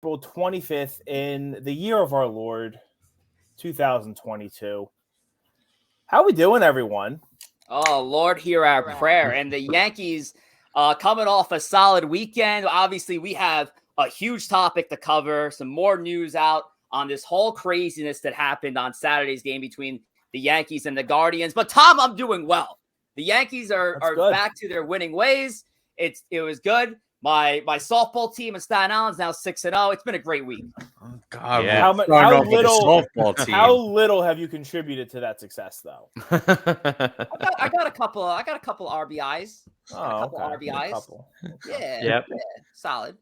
April 25th in the year of our Lord, 2022. How we doing, everyone? Oh, Lord, hear our prayer. And the Yankees coming off a solid weekend. Obviously, we have a huge topic to cover, some more news out on this whole craziness that happened on Saturday's game between the Yankees and the Guardians. But, Tom, I'm doing well. The Yankees are back to their winning ways. It was good. My softball team in Staten Island is now 6-0. It's been a great week. Oh, God, yeah. How little have you contributed to that success, though? I got a couple RBIs. RBIs. Yeah, solid.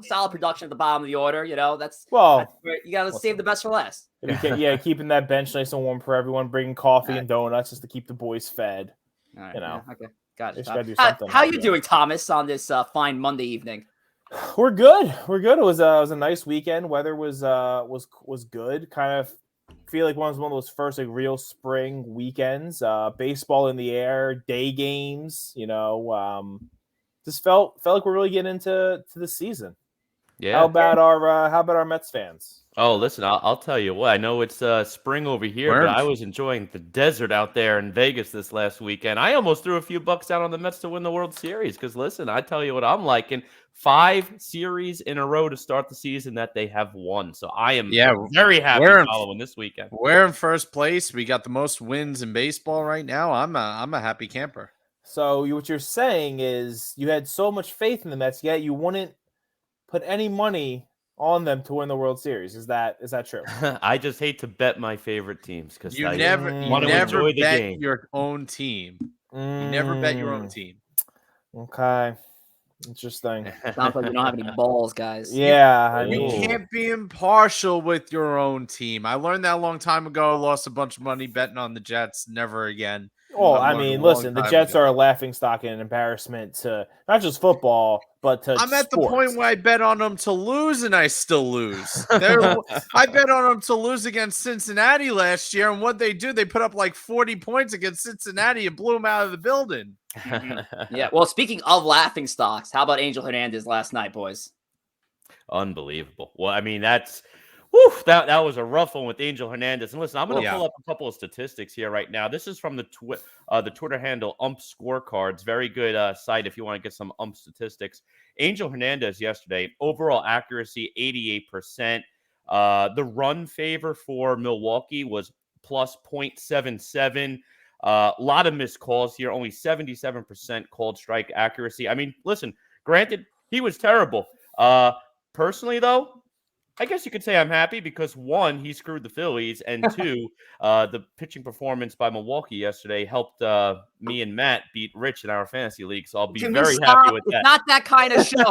Solid production at the bottom of the order. That's you got to save the best for last. Keeping that bench nice and warm for everyone. Bringing coffee and donuts just to keep the boys fed. All right, okay. Got it. How you doing, Thomas, on this fine Monday evening? We're good. It was a nice weekend. Weather was good. Kind of feel like one of those first real spring weekends. Baseball in the air, day games. Just felt like we're really getting into the season. Yeah. How about our Mets fans? Oh, listen, I'll tell you what. I know it's spring over here, but I was enjoying the desert out there in Vegas this last weekend. I almost threw a few bucks out on the Mets to win the World Series because, listen, I tell you what I'm liking. 5 series in a row to start the season that they have won. So I am very happy following this weekend. We're in first place. We got the most wins in baseball right now. I'm a happy camper. So what you're saying is you had so much faith in the Mets, yet you wouldn't put any money on them to win the World Series. Is that true? I just hate to bet my favorite teams because you never bet your own team. You never bet your own team. Okay. Interesting. Sounds like you don't have any balls, guys. Yeah. You can't be impartial with your own team. I learned that a long time ago. Lost a bunch of money betting on the Jets. Never again. Well, listen, the Jets are a laughingstock and an embarrassment to not just football, but to I'm at sports. the point where I bet on them to lose, and I still lose. I bet on them to lose against Cincinnati last year, and what they do, they put up like 40 points against Cincinnati and blew them out of the building. Yeah, well, speaking of laughingstocks, how about Angel Hernandez last night, boys? Unbelievable. Well, I mean, that was a rough one with Angel Hernandez. And listen, I'm going to pull up a couple of statistics here right now. This is from the Twitter handle Ump Scorecards. Very good site if you want to get some ump statistics. Angel Hernandez yesterday, overall accuracy 88%. The run favor for Milwaukee was plus 0.77. A lot of missed calls here, only 77% called strike accuracy. I mean, listen, granted, he was terrible. Personally, though, I guess you could say I'm happy because, 1, he screwed the Phillies, and 2, the pitching performance by Milwaukee yesterday helped me and Matt beat Rich in our fantasy league, so I'll be very happy with that. It's not that kind of show.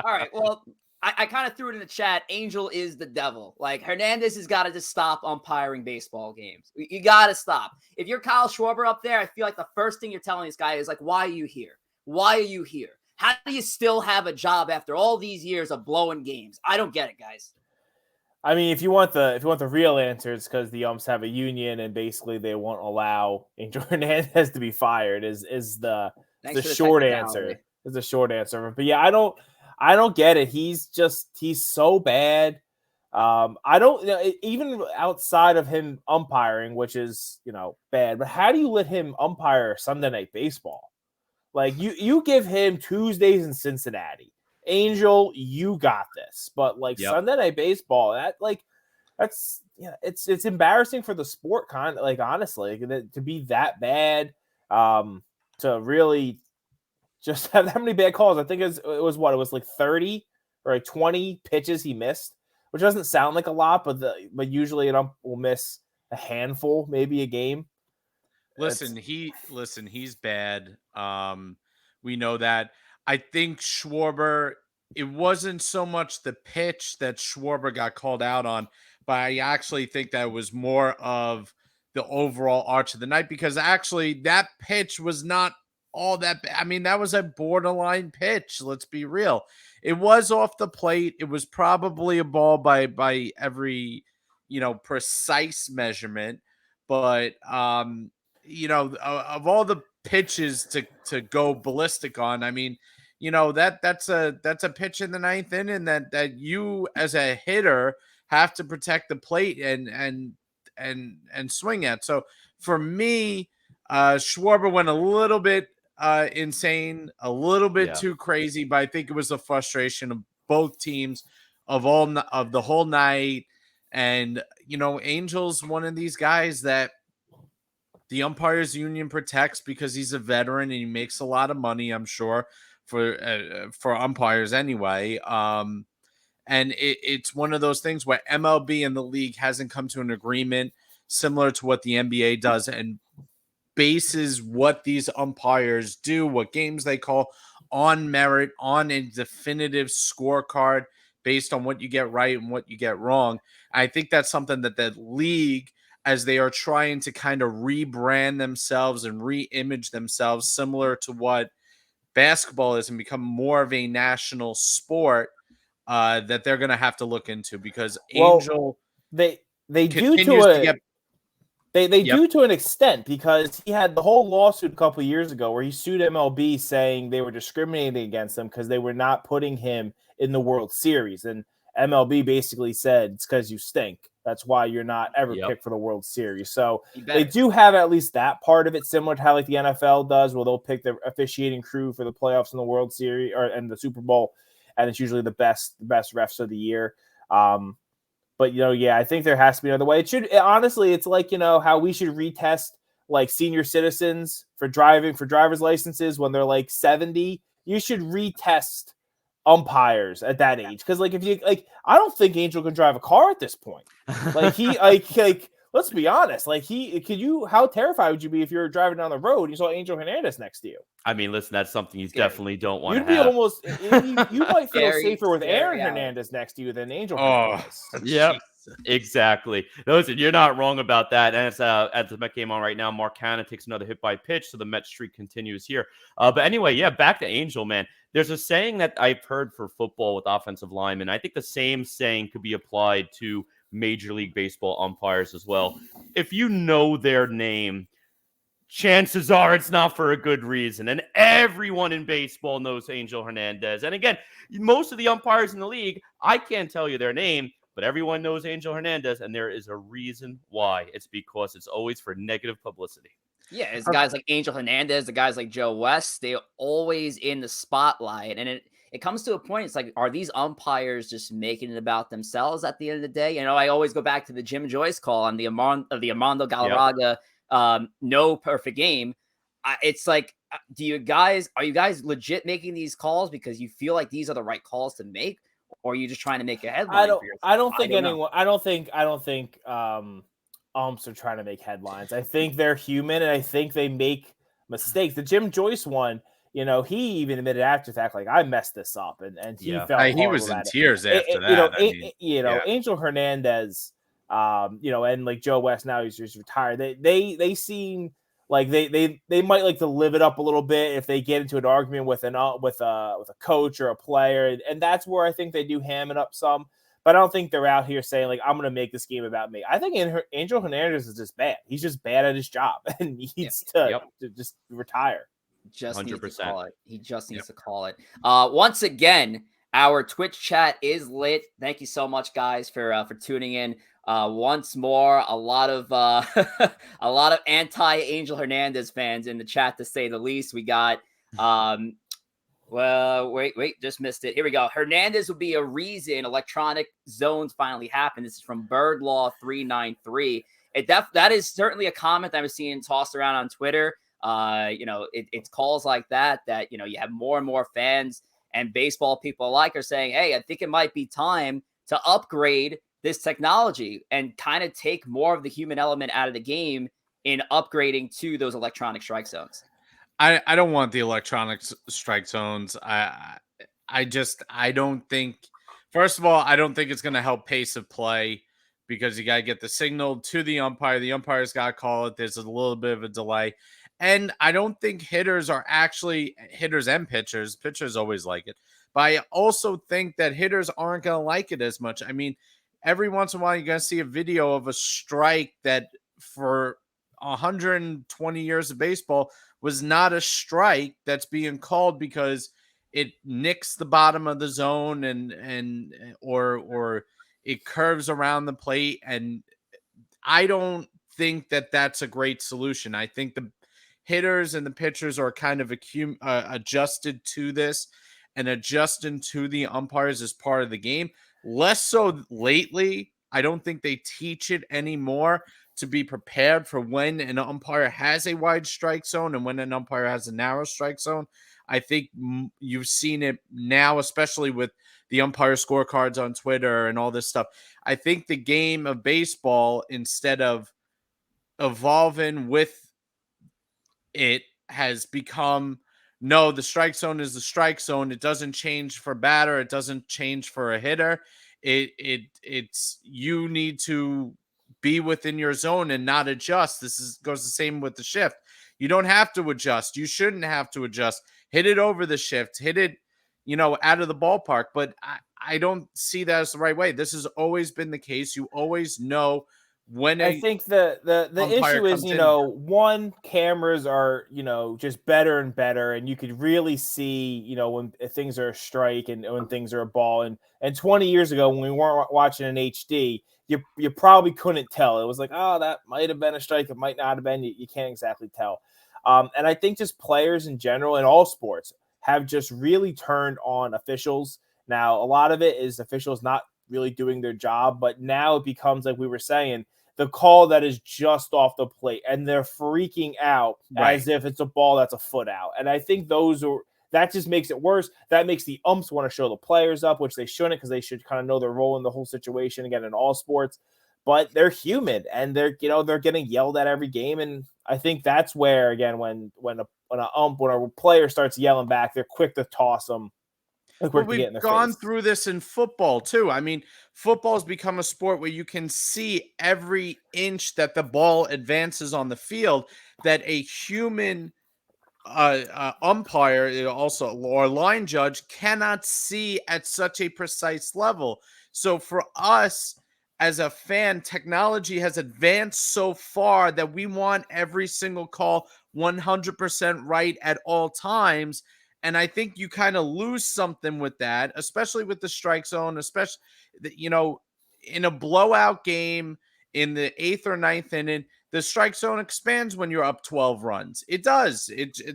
All right, well, I kind of threw it in the chat. Angel is the devil. Like, Hernandez has got to just stop umpiring baseball games. You got to stop. If you're Kyle Schwarber up there, I feel like the first thing you're telling this guy is, like, why are you here? Why are you here? How do you still have a job after all these years of blowing games? I don't get it, guys. I mean, if you want the real answer, it's because the umps have a union and basically they won't allow Angel Hernandez to be fired. Is the short answer? Is the short answer? But yeah, I don't get it. He's so bad. I don't even outside of him umpiring, which is bad. But how do you let him umpire Sunday Night Baseball? Like you give him Tuesdays in Cincinnati, Angel, you got this. But Sunday Night Baseball, it's embarrassing for the sport, kind of honestly, to be that bad, to really just have that many bad calls. I think it was like 30 or like 20 pitches he missed, which doesn't sound like a lot, but usually an ump will miss a handful, maybe a game. He's bad. We know that. I think Schwarber, it wasn't so much the pitch that Schwarber got called out on, but I actually think that was more of the overall arch of the night, because actually that pitch was not all that bad. I mean, that was a borderline pitch. Let's be real. It was off the plate. It was probably a ball by every, precise measurement, but of all the pitches to go ballistic on, I mean, that's a pitch in the ninth inning that you as a hitter have to protect the plate and swing at. So for me, Schwarber went a little bit insane, a little bit too crazy, but I think it was the frustration of both teams of the whole night. And Angel's one of these guys that the umpires union protects because he's a veteran and he makes a lot of money, I'm sure, for umpires anyway. And it's one of those things where MLB and the league hasn't come to an agreement similar to what the NBA does and bases what these umpires do, what games they call, on merit, on a definitive scorecard based on what you get right and what you get wrong. I think that's something that the league, as they are trying to kind of rebrand themselves and re-image themselves similar to what basketball is and become more of a national sport, that they're going to have to look into, because Angel they do to an extent, because he had the whole lawsuit a couple of years ago where he sued MLB saying they were discriminating against him because they were not putting him in the World Series, and MLB basically said it's because you stink. That's why you're not ever picked for the World Series. So they do have at least that part of it, similar to how like the NFL does, where they'll pick the officiating crew for the playoffs in the World Series and the Super Bowl, and it's usually the best refs of the year. But I think there has to be another way. Honestly, it's like how we should retest like senior citizens for driver's licenses when they're like 70. You should retest umpires at that age, because like if you I don't think Angel can drive a car at this point. Like he like let's be honest, like how terrified would you be if you were driving down the road and you saw Angel Hernandez next to you? I mean, listen, that's something you definitely don't want to have. You'd be almost you might feel safer with Aaron Hernandez next to you than Angel Hernandez. Yep. Exactly. Listen, you're not wrong about that. And it's as the Met game on right now, Mark Cano takes another hit by pitch, so the Met streak continues here. But anyway, back to Angel, man. There's a saying that I've heard for football with offensive linemen. I think the same saying could be applied to Major League Baseball umpires as well. If you know their name, chances are it's not for a good reason. And everyone in baseball knows Angel Hernandez. And again, most of the umpires in the league, I can't tell you their name, but everyone knows Angel Hernandez, and there is a reason why. It's because it's always for negative publicity. Yeah, it's guys like Angel Hernandez, the guys like Joe West, they're always in the spotlight. And it comes to a point, it's like, are these umpires just making it about themselves at the end of the day? I always go back to the Jim Joyce call on the Armando Galarraga no perfect game. It's like, are you guys legit making these calls because you feel like these are the right calls to make? Or are you just trying to make a headline? I don't think umps are trying to make headlines. I think they're human, and I think they make mistakes. The Jim Joyce one, he even admitted after the fact, like, I messed this up, and he felt he was in tears after that. Angel Hernandez, and like Joe West now, he's just retired. They seem like they might like to live it up a little bit if they get into an argument with a coach or a player, and that's where I think they do ham it up some. But I don't think they're out here saying like, I'm going to make this game about me. I think Angel Hernandez is just bad. He's just bad at his job and needs to just retire. Just 100%. Needs to call it. He just needs to call it. Once again, our Twitch chat is lit. Thank you so much, guys, for tuning in. Once more, a lot of anti-Angel Hernandez fans in the chat, to say the least. We got well, wait, just missed it. Here we go. Hernandez would be a reason electronic zones finally happened. This is from Bird Law 393. That is certainly a comment that I was seeing tossed around on Twitter. It's calls like that you have more and more fans and baseball people alike are saying, hey, I think it might be time to upgrade this technology and kind of take more of the human element out of the game in upgrading to those electronic strike zones. I don't want the electronic strike zones. I don't think, first of all, I don't think it's going to help pace of play, because you got to get the signal to the umpire. The umpire's got to call it. There's a little bit of a delay. And I don't think hitters and pitchers always like it. But I also think that hitters aren't going to like it as much. I mean, every once in a while, you're going to see a video of a strike that for 120 years of baseball was not a strike that's being called because it nicks the bottom of the zone or it curves around the plate. And I don't think that that's a great solution. I think the hitters and the pitchers are kind of adjusted to this and adjusting to the umpires as part of the game. Less so lately. I don't think they teach it anymore to be prepared for when an umpire has a wide strike zone and when an umpire has a narrow strike zone. I think you've seen it now, especially with the umpire scorecards on Twitter and all this stuff. I think the game of baseball, instead of evolving with it, has become, no, the strike zone is the strike zone. It doesn't change for batter. It doesn't change for a hitter. It's you need to be within your zone and not adjust. Goes the same with the shift. You don't have to adjust. You shouldn't have to adjust. Hit it over the shift. Hit it, out of the ballpark. But I don't see that as the right way. This has always been the case. You always know when I think the issue is, one, cameras are, just better and better, and you could really see, when things are a strike and when things are a ball. And 20 years ago, when we weren't watching in HD, you probably couldn't tell. It was like, oh, that might have been a strike. It might not have been. You can't exactly tell. And I think just players in general in all sports have just really turned on officials. Now, a lot of it is officials not really doing their job, but now it becomes, like we were saying, the call that is just off the plate, and they're freaking out as if it's a ball that's a foot out. And I think that just makes it worse. That makes the umps want to show the players up, which they shouldn't, because they should kind of know their role in the whole situation, again, in all sports. But they're human, and they're getting yelled at every game. And I think that's where, again, when a player starts yelling back, they're quick to toss them. We've gone through this in football too. I mean, football has become a sport where you can see every inch that the ball advances on the field, that a human umpire also, or line judge, cannot see at such a precise level. So for us as a fan, technology has advanced so far that we want every single call 100% right at all times. And I think you kind of lose something with that, especially with the strike zone, especially, in a blowout game in the 8th or 9th inning, the strike zone expands when you're up 12 runs. It does.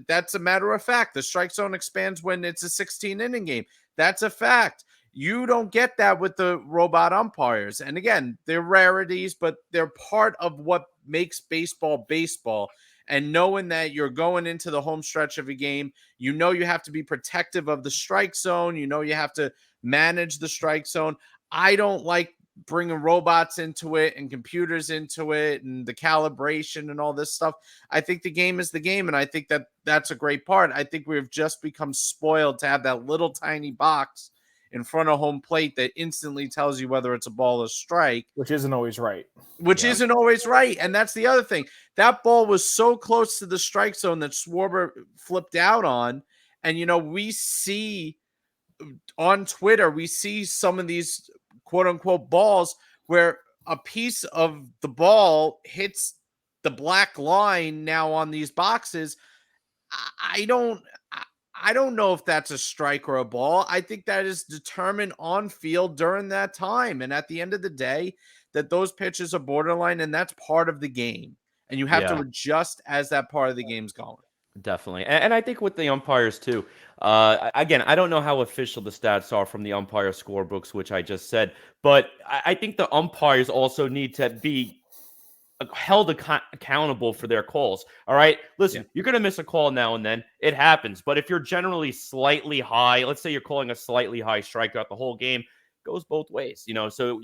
That's a matter of fact. The strike zone expands when it's a 16-inning game. That's a fact. You don't get that with the robot umpires. And again, they're rarities, but they're part of what makes baseball baseball. And knowing that you're going into the home stretch of a game, you have to be protective of the strike zone. You have to manage the strike zone. I don't like bringing robots into it and computers into it and the calibration and all this stuff. I think the game is the game, and I think that that's a great part. I think we've just become spoiled to have that little tiny box in front of home plate that instantly tells you whether it's a ball or strike. Which isn't always right. Isn't always right. And that's the other thing. That ball was so close to the strike zone that Schwarber flipped out on. And, we see on Twitter, we see some of these quote unquote balls where a piece of the ball hits the black line now on these boxes. I don't know if that's a strike or a ball. I think that is determined on field during that time. And at the end of the day, that those pitches are borderline, and that's part of the game. And you have to adjust as that part of the game's going. Definitely. And I think with the umpires too, again, I don't know how official the stats are from the umpire scorebooks, which I just said, but I think the umpires also need to be held accountable for their calls. All right. Listen, you're going to miss a call now and then. It happens. But if you're generally slightly high, let's say you're calling a slightly high strikeout the whole game, goes both ways, so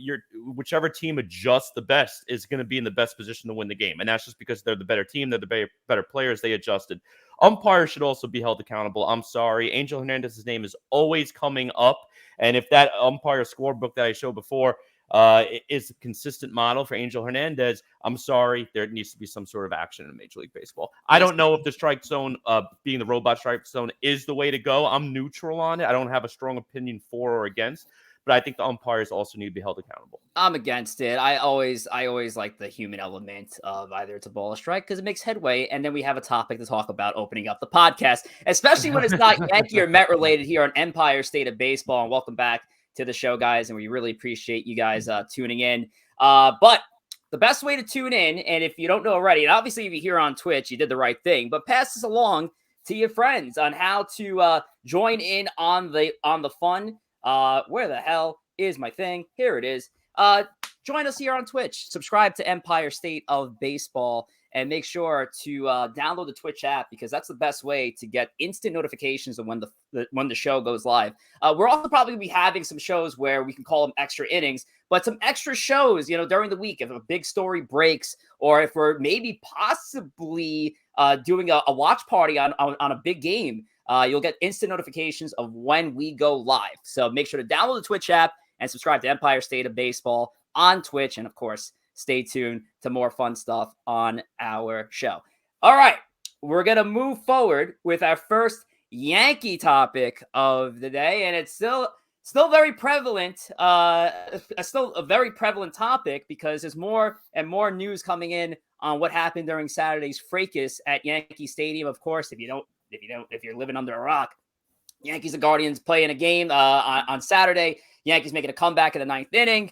whichever team adjusts the best is going to be in the best position to win the game. And that's just because they're the better team. They're the better players. They adjusted. Umpires should also be held accountable. I'm sorry. Angel Hernandez's name is always coming up. And if that umpire scorebook that I showed before is a consistent model for Angel Hernandez, I'm sorry. There needs to be some sort of action in Major League Baseball. I don't know if the strike zone, being the robot strike zone, is the way to go. I'm neutral on it. I don't have a strong opinion for or against. but I think the umpires also need to be held accountable. I'm against it. I always like the human element of either it's a ball or strike because it makes headway, and then we have a topic to talk about opening up the podcast, especially when it's not Yankee or Met related here on Empire State of Baseball. And welcome back to the show, guys, and we really appreciate you guys tuning in. But the best way to tune in, and if you don't know already, and obviously if you're here on Twitch, you did the right thing, but pass this along to your friends on how to join in on the fun. Where the hell is my thing? Here it is. Join us here on Twitch. Subscribe to Empire State of Baseball and make sure to download the Twitch app because that's the best way to get instant notifications of when the show goes live. We're also probably going to be having some shows where we can call them extra innings, but some extra shows, during the week if a big story breaks or if we're maybe possibly doing a watch party on a big game. You'll get instant notifications of when we go live. So make sure to download the Twitch app and subscribe to Empire State of Baseball on Twitch. And of course, stay tuned to more fun stuff on our show. All right, we're going to move forward with our first Yankee topic of the day. And it's still very prevalent, still a very prevalent topic because there's more and more news coming in on what happened during Saturday's fracas at Yankee Stadium. Of course, if you're living under a rock, Yankees and Guardians playing a game on Saturday. Yankees making a comeback in the 9th inning.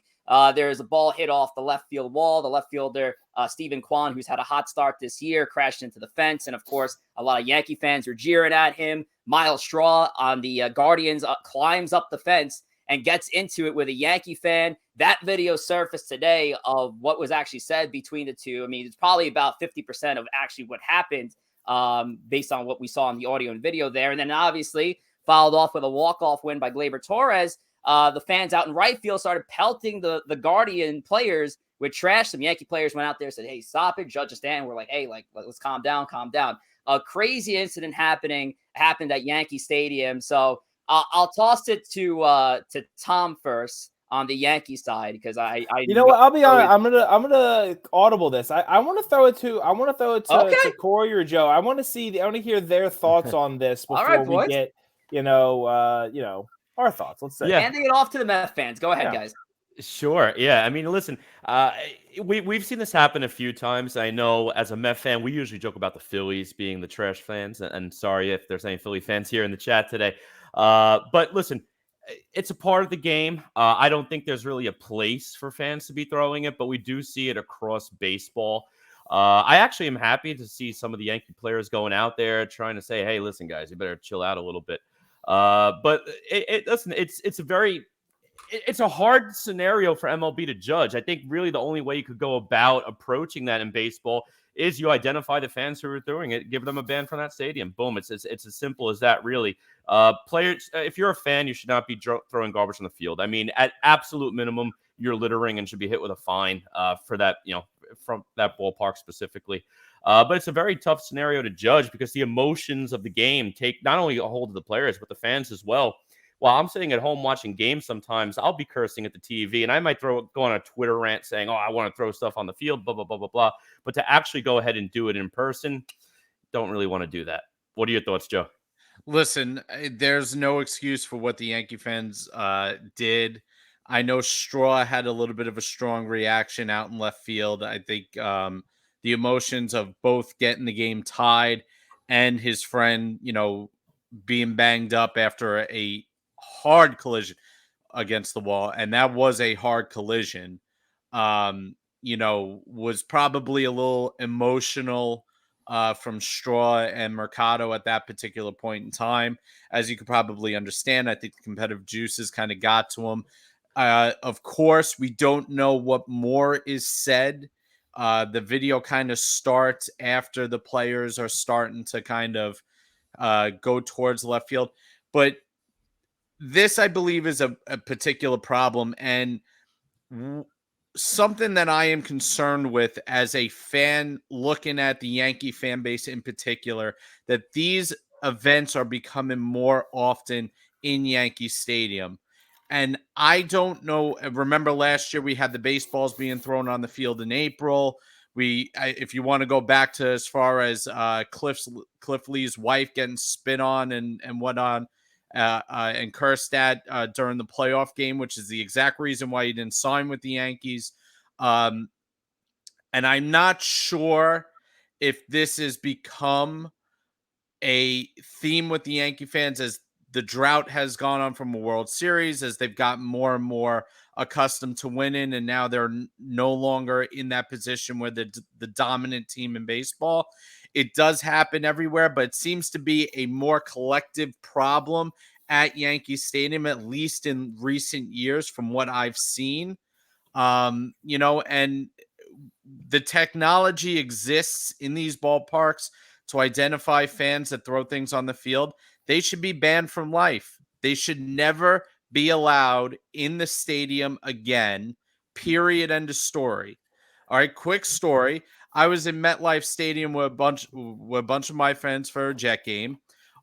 There's a ball hit off the left field wall. The left fielder, Stephen Kwan, who's had a hot start this year, crashed into the fence. And, of course, a lot of Yankee fans were jeering at him. Miles Straw on the Guardians climbs up the fence and gets into it with a Yankee fan. That video surfaced today of what was actually said between the two. I mean, it's probably about 50% of actually what happened based on what we saw in the audio and video there. And then, obviously, followed off with a walk-off win by Gleyber Torres. The fans out in right field started pelting the Guardian players with trash. Some Yankee players went out there and said, hey, stop it. Judge us down. We're like, hey, let's calm down. A crazy incident happened at Yankee Stadium. So I'll toss it to Tom first on the Yankee side because I you know what, I'll be honest. I'm gonna audible this. I want to throw it to Corey or Joe. I want to hear their thoughts on this before we get our thoughts. Let's say handing it off to the Mets fans. Go ahead, guys. Sure. Yeah. I mean, listen, we've seen this happen a few times. I know as a Met fan, we usually joke about the Phillies being the trash fans. And sorry if there's any Philly fans here in the chat today. But listen, it's a part of the game. I don't think there's really a place for fans to be throwing it, but we do see it across baseball. I actually am happy to see some of the Yankee players going out there trying to say, hey, listen, guys, you better chill out a little bit. But listen, it's a hard scenario for MLB to judge. I think really the only way you could go about approaching that in baseball is you identify the fans who are doing it, give them a ban from that stadium. Boom. It's as simple as that, really. Players, if you're a fan, you should not be throwing garbage on the field. I mean, at absolute minimum, you're littering and should be hit with a fine for that, from that ballpark specifically. But it's a very tough scenario to judge because the emotions of the game take not only a hold of the players, but the fans as well. While I'm sitting at home watching games, sometimes I'll be cursing at the TV and I might go on a Twitter rant saying, oh, I want to throw stuff on the field, blah, blah, blah, blah, blah. But to actually go ahead and do it in person, don't really want to do that. What are your thoughts, Joe? Listen, there's no excuse for what the Yankee fans did. I know Straw had a little bit of a strong reaction out in left field. I think the emotions of both getting the game tied and his friend, being banged up after a hard collision against the wall, and that was a hard collision, was probably a little emotional from Straw and Mercado at that particular point in time. As you could probably understand, I think the competitive juices kind of got to him. Of course, we don't know what more is said. The video kind of starts after the players are starting to kind of go towards left field. But this, I believe, is a particular problem and something that I am concerned with as a fan looking at the Yankee fan base in particular, that these events are becoming more often in Yankee Stadium. And I don't know. Remember last year we had the baseballs being thrown on the field in April. If you want to go back to as far as Cliff Lee's wife getting spit on and whatnot, and Kjerstad during the playoff game, which is the exact reason why he didn't sign with the Yankees. And I'm not sure if this has become a theme with the Yankee fans as the drought has gone on from a World Series, as they've gotten more and more accustomed to winning, and now they're no longer in that position where the dominant team in baseball. It does happen everywhere, but it seems to be a more collective problem at Yankee Stadium, at least in recent years, from what I've seen. And the technology exists in these ballparks to identify fans that throw things on the field. They should be banned from life. They should never be allowed in the stadium again, period, end of story. All right, quick story. I was in MetLife Stadium with a bunch of my friends for a Jet game.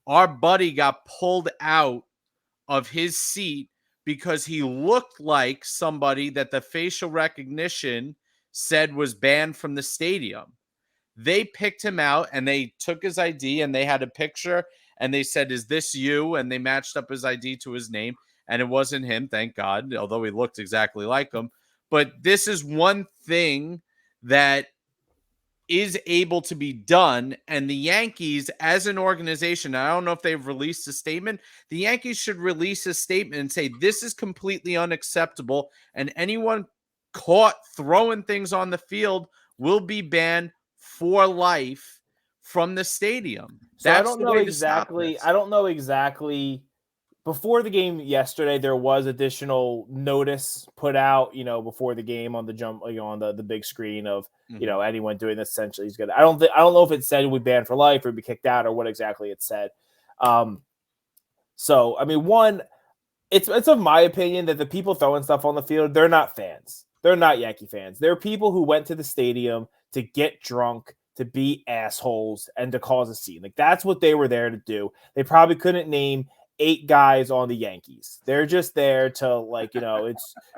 Our buddy got pulled out of his seat because he looked like somebody that the facial recognition said was banned from the stadium. They picked him out and they took his ID and they had a picture and they said, "Is this you?" And they matched up his ID to his name, and it wasn't him, thank God, although he looked exactly like him. But this is one thing that is able to be done, and the Yankees as an organization, I don't know if they've released a statement. The Yankees should release a statement and say this is completely unacceptable, and anyone caught throwing things on the field will be banned for life from the stadium. So I don't know exactly. Before the game yesterday, there was additional notice put out, before the game on the jump, on the big screen of, anyone doing this essentially is good. I don't know if it said we banned for life or be kicked out or what exactly it said. So I mean, it's of my opinion that the people throwing stuff on the field, they're not fans. They're not Yankee fans. They're people who went to the stadium to get drunk, to be assholes, and to cause a scene. Like, that's what they were there to do. They probably couldn't name 8 guys on the Yankees. They're just there to,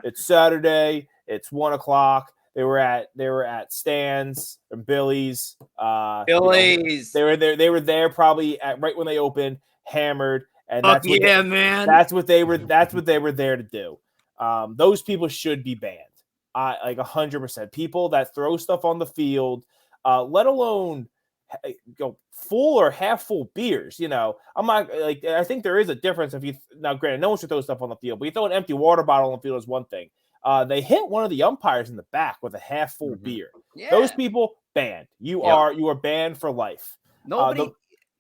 it's Saturday, it's 1:00. They were at Stan's and Billy's. They were there probably right when they opened, hammered, and that's what they were there to do. Those people should be banned. 100%. People that throw stuff on the field, let alone full or half full beers. I'm not I think there is a difference now granted, no one should throw stuff on the field, but you throw an empty water bottle on the field is one thing. They hit one of the umpires in the back with a half full beer. Yeah. Those people banned. You are banned for life. Nobody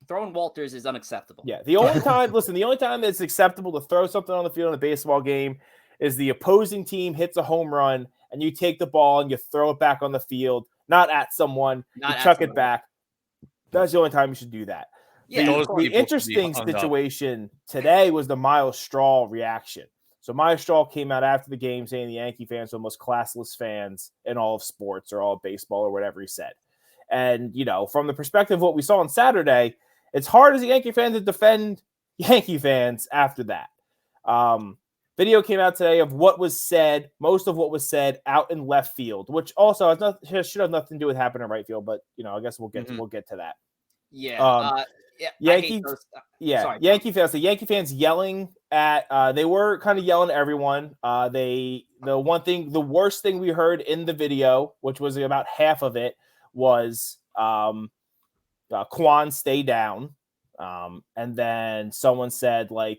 throwing Walters is unacceptable. Yeah. The only time it's acceptable to throw something on the field in a baseball game is the opposing team hits a home run and you take the ball and you throw it back on the field, not at someone, chuck it back. That's the only time you should do that. Yeah, the interesting situation today was the Miles Straw reaction. So Miles Straw came out after the game saying the Yankee fans are the most classless fans in all of sports or all of baseball or whatever he said. And, from the perspective of what we saw on Saturday, it's hard as a Yankee fan to defend Yankee fans after that. Video came out today of what was said, most of what was said out in left field, which also should have nothing to do with happening in right field, but I guess we'll get to that. Yeah. Yankee fans. The Yankee fans yelling at. They were kind of yelling at everyone. The worst thing we heard in the video, which was about half of it, was Quan, stay down. And then someone said what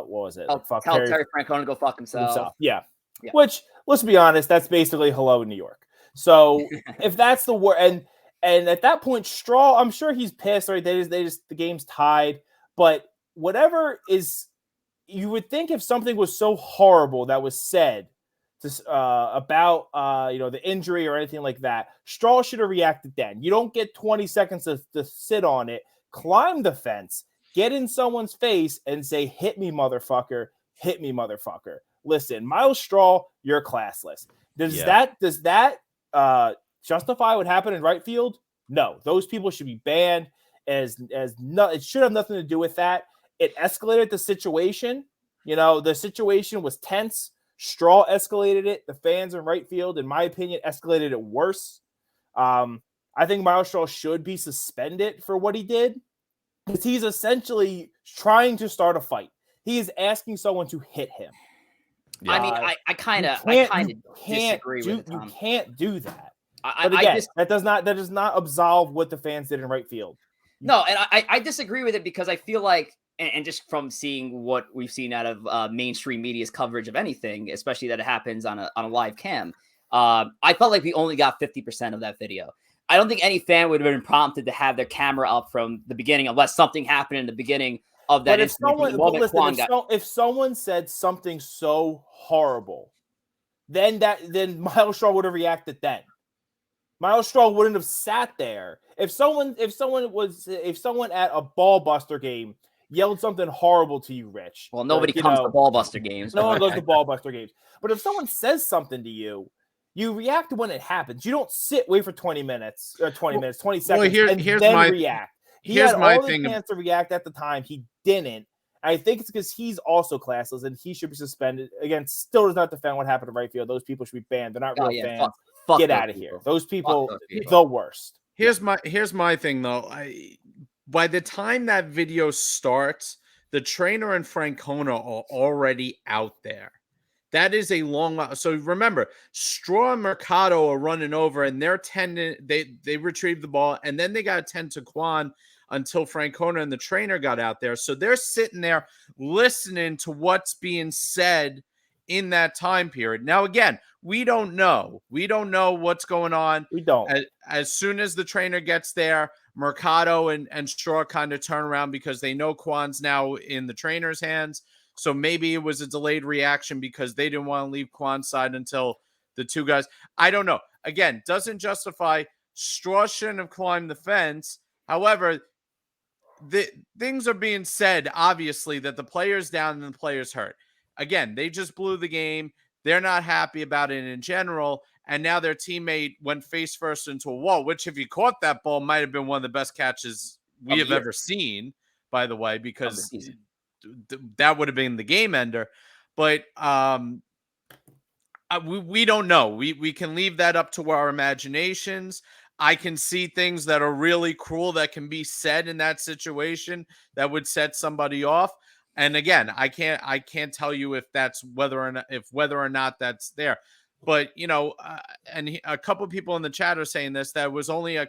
was it? Tell Terry Francona to go fuck himself. Yeah. Which, let's be honest, that's basically hello New York. So if that's the word, and at that point, Straw, I'm sure he's pissed, right? The game's tied. But whatever is, you would think if something was so horrible that was said about the injury or anything like that, Straw should have reacted then. You don't get 20 seconds to sit on it, climb the fence, get in someone's face and say, hit me, motherfucker. Hit me, motherfucker. Listen, Miles Straw, you're classless. Does that justify what happened in right field? No, those people should be banned. It should have nothing to do with that. It escalated the situation. The situation was tense. Straw escalated it. The fans in right field, in my opinion, escalated it worse. I think Miles Straw should be suspended for what he did. Because he's essentially trying to start a fight. He is asking someone to hit him. Yeah. I mean, I kind of disagree with it, Tom. You can't do that. But again, that does not absolve what the fans did in right field. No, and I disagree with it because I feel like, and just from seeing what we've seen out of mainstream media's coverage of anything, especially that it happens on a live cam, I felt like we only got 50% of that video. I don't think any fan would have been prompted to have their camera up from the beginning unless something happened in the beginning of that incident. If someone said something so horrible, then Myles Straw would have reacted then. Myles Straw wouldn't have sat there. If someone at a ball buster game yelled something horrible to you, Rich. Well, nobody comes to ball buster games. No one goes to ball buster games. But if someone says something to you, you react when it happens. You don't wait for 20 seconds, react. He had all the chance to react at the time. He didn't. I think it's because he's also classless and he should be suspended. Again, still does not defend what happened to right field. Those people should be banned. They're not real fans. Get out of here. Those people, the worst. Here's my thing though. By the time that video starts, the trainer and Francona are already out there. That is a long. So remember, Straw and Mercado are running over, and they're tending. They retrieve the ball, and then they got to tend to Quan until Francona and the trainer got out there. So they're sitting there listening to what's being said in that time period. Now, again, we don't know. We don't know what's going on. We don't. As soon as the trainer gets there, Mercado and Straw kind of turn around because they know Quan's now in the trainer's hands. So maybe it was a delayed reaction because they didn't want to leave Quan's side until the two guys. I don't know. Again, doesn't justify Straw shouldn't have climbed the fence. However, the things are being said, obviously, that the player's down and the player's hurt. Again, they just blew the game. They're not happy about it in general. And now their teammate went face first into a wall, which if you caught that ball might have been one of the best catches we have ever seen, by the way, because that would have been the game ender. But we don't know. We can leave that up to our imaginations. I can see things that are really cruel that can be said in that situation that would set somebody off. And again, I can't tell you if that's whether or not that's there. But and a couple of people in the chat are saying this, that was only a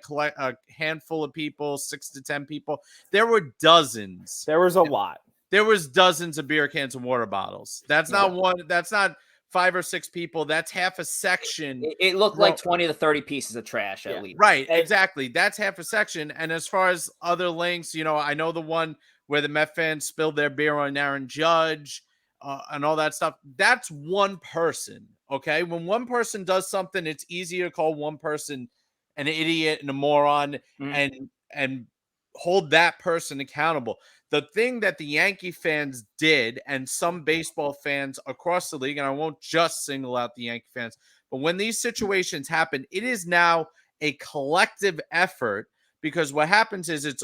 handful of people, 6 to 10 people. There were dozens. There was a lot. There was dozens of beer cans and water bottles. That's not one. That's not 5 or 6 people. That's half a section. It looked like 20 to 30 pieces of trash at least. Right. Exactly. That's half a section. And as far as other links, I know the one where the Met fans spilled their beer on Aaron Judge and all that stuff. That's one person. Okay. When one person does something, it's easier to call one person an idiot and a moron and hold that person accountable. The thing that the Yankee fans did, and some baseball fans across the league, and I won't just single out the Yankee fans, but when these situations happen, it is now a collective effort, because what happens is it's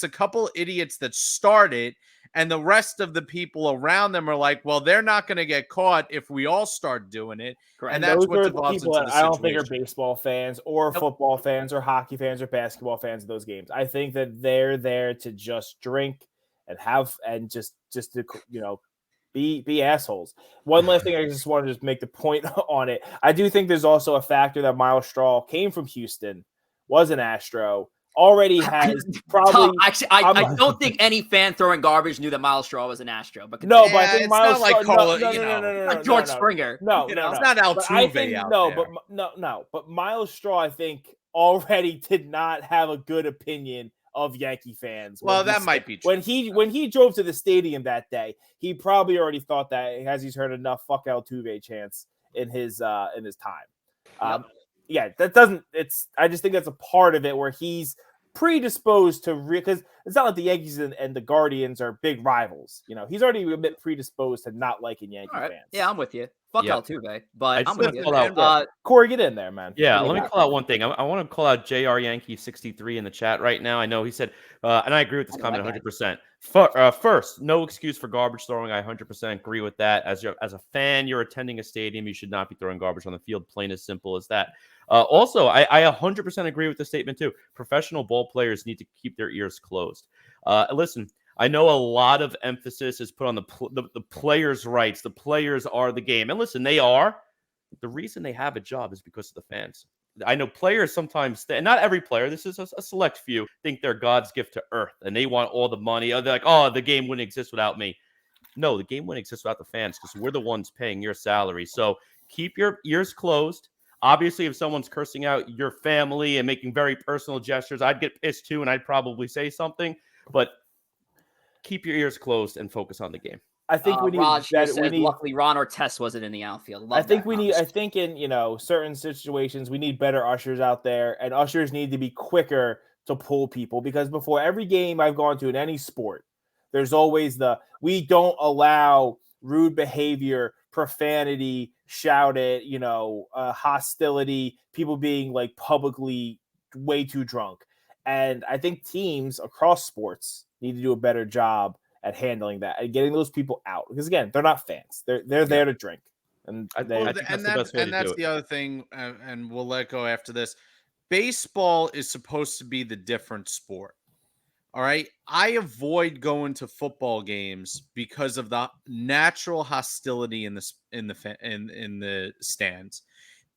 a couple idiots that start it, and the rest of the people around them are like, well, they're not going to get caught if we all start doing it. Correct. And that's what develops into the situation. I don't think are baseball fans or football fans or hockey fans or basketball fans of those games. I think that they're there to just drink and have and just to be assholes. One last thing I just wanted to make the point on it. I do think there's also a factor that Myles Straw came from Houston, was an Astro. Already has probably. Tom, actually, I don't think any fan throwing garbage knew that Myles Straw was an Astro. But no, but I think Myles Straw. Like George Springer. No, it's not Altuve out there. But Myles Straw, I think, already did not have a good opinion of Yankee fans. Well, that might be true. When he drove to the stadium that day, he probably already thought that, as he's heard enough "fuck Altuve" chants in his time. Yeah, that doesn't. I just think that's a part of it where he's predisposed to because it's not like the Yankees and the Guardians are big rivals. He's already a bit predisposed to not liking Yankee fans. Yeah, I'm with you. Fuck Altuve, but I'm with you. Corey, get in there, man. Yeah, let me call out one thing. I want to call out JR Yankee 63 in the chat right now. I know he said, and I agree with this comment 100%. First, no excuse for garbage throwing. I 100% agree with that. As a fan, you're attending a stadium, you should not be throwing garbage on the field. Plain as simple as that. Also, I 100% agree with the statement too. Professional ball players need to keep their ears closed. Listen, I know a lot of emphasis is put on the players' rights. The players are the game. And listen, they are. The reason they have a job is because of the fans. I know players sometimes, and not every player, this is a select few, think they're God's gift to earth and they want all the money. They're like, oh, the game wouldn't exist without me. No, the game wouldn't exist without the fans because we're the ones paying your salary. So keep your ears closed. Obviously, if someone's cursing out your family and making very personal gestures, I'd get pissed too and I'd probably say something. But keep your ears closed and focus on the game. I think we need. Raj says, luckily Ron Artest wasn't in the outfield. I think in certain situations we need better ushers out there, and ushers need to be quicker to pull people, because before every game I've gone to in any sport, there's always we don't allow rude behavior, profanity, shouted, hostility, people being like publicly way too drunk. And I think teams across sports need to do a better job at handling that and getting those people out, because again, they're not fans. They're there to drink, and that's the other thing. And we'll let go after this. Baseball is supposed to be the different sport. All right, I avoid going to football games because of the natural hostility in the stands.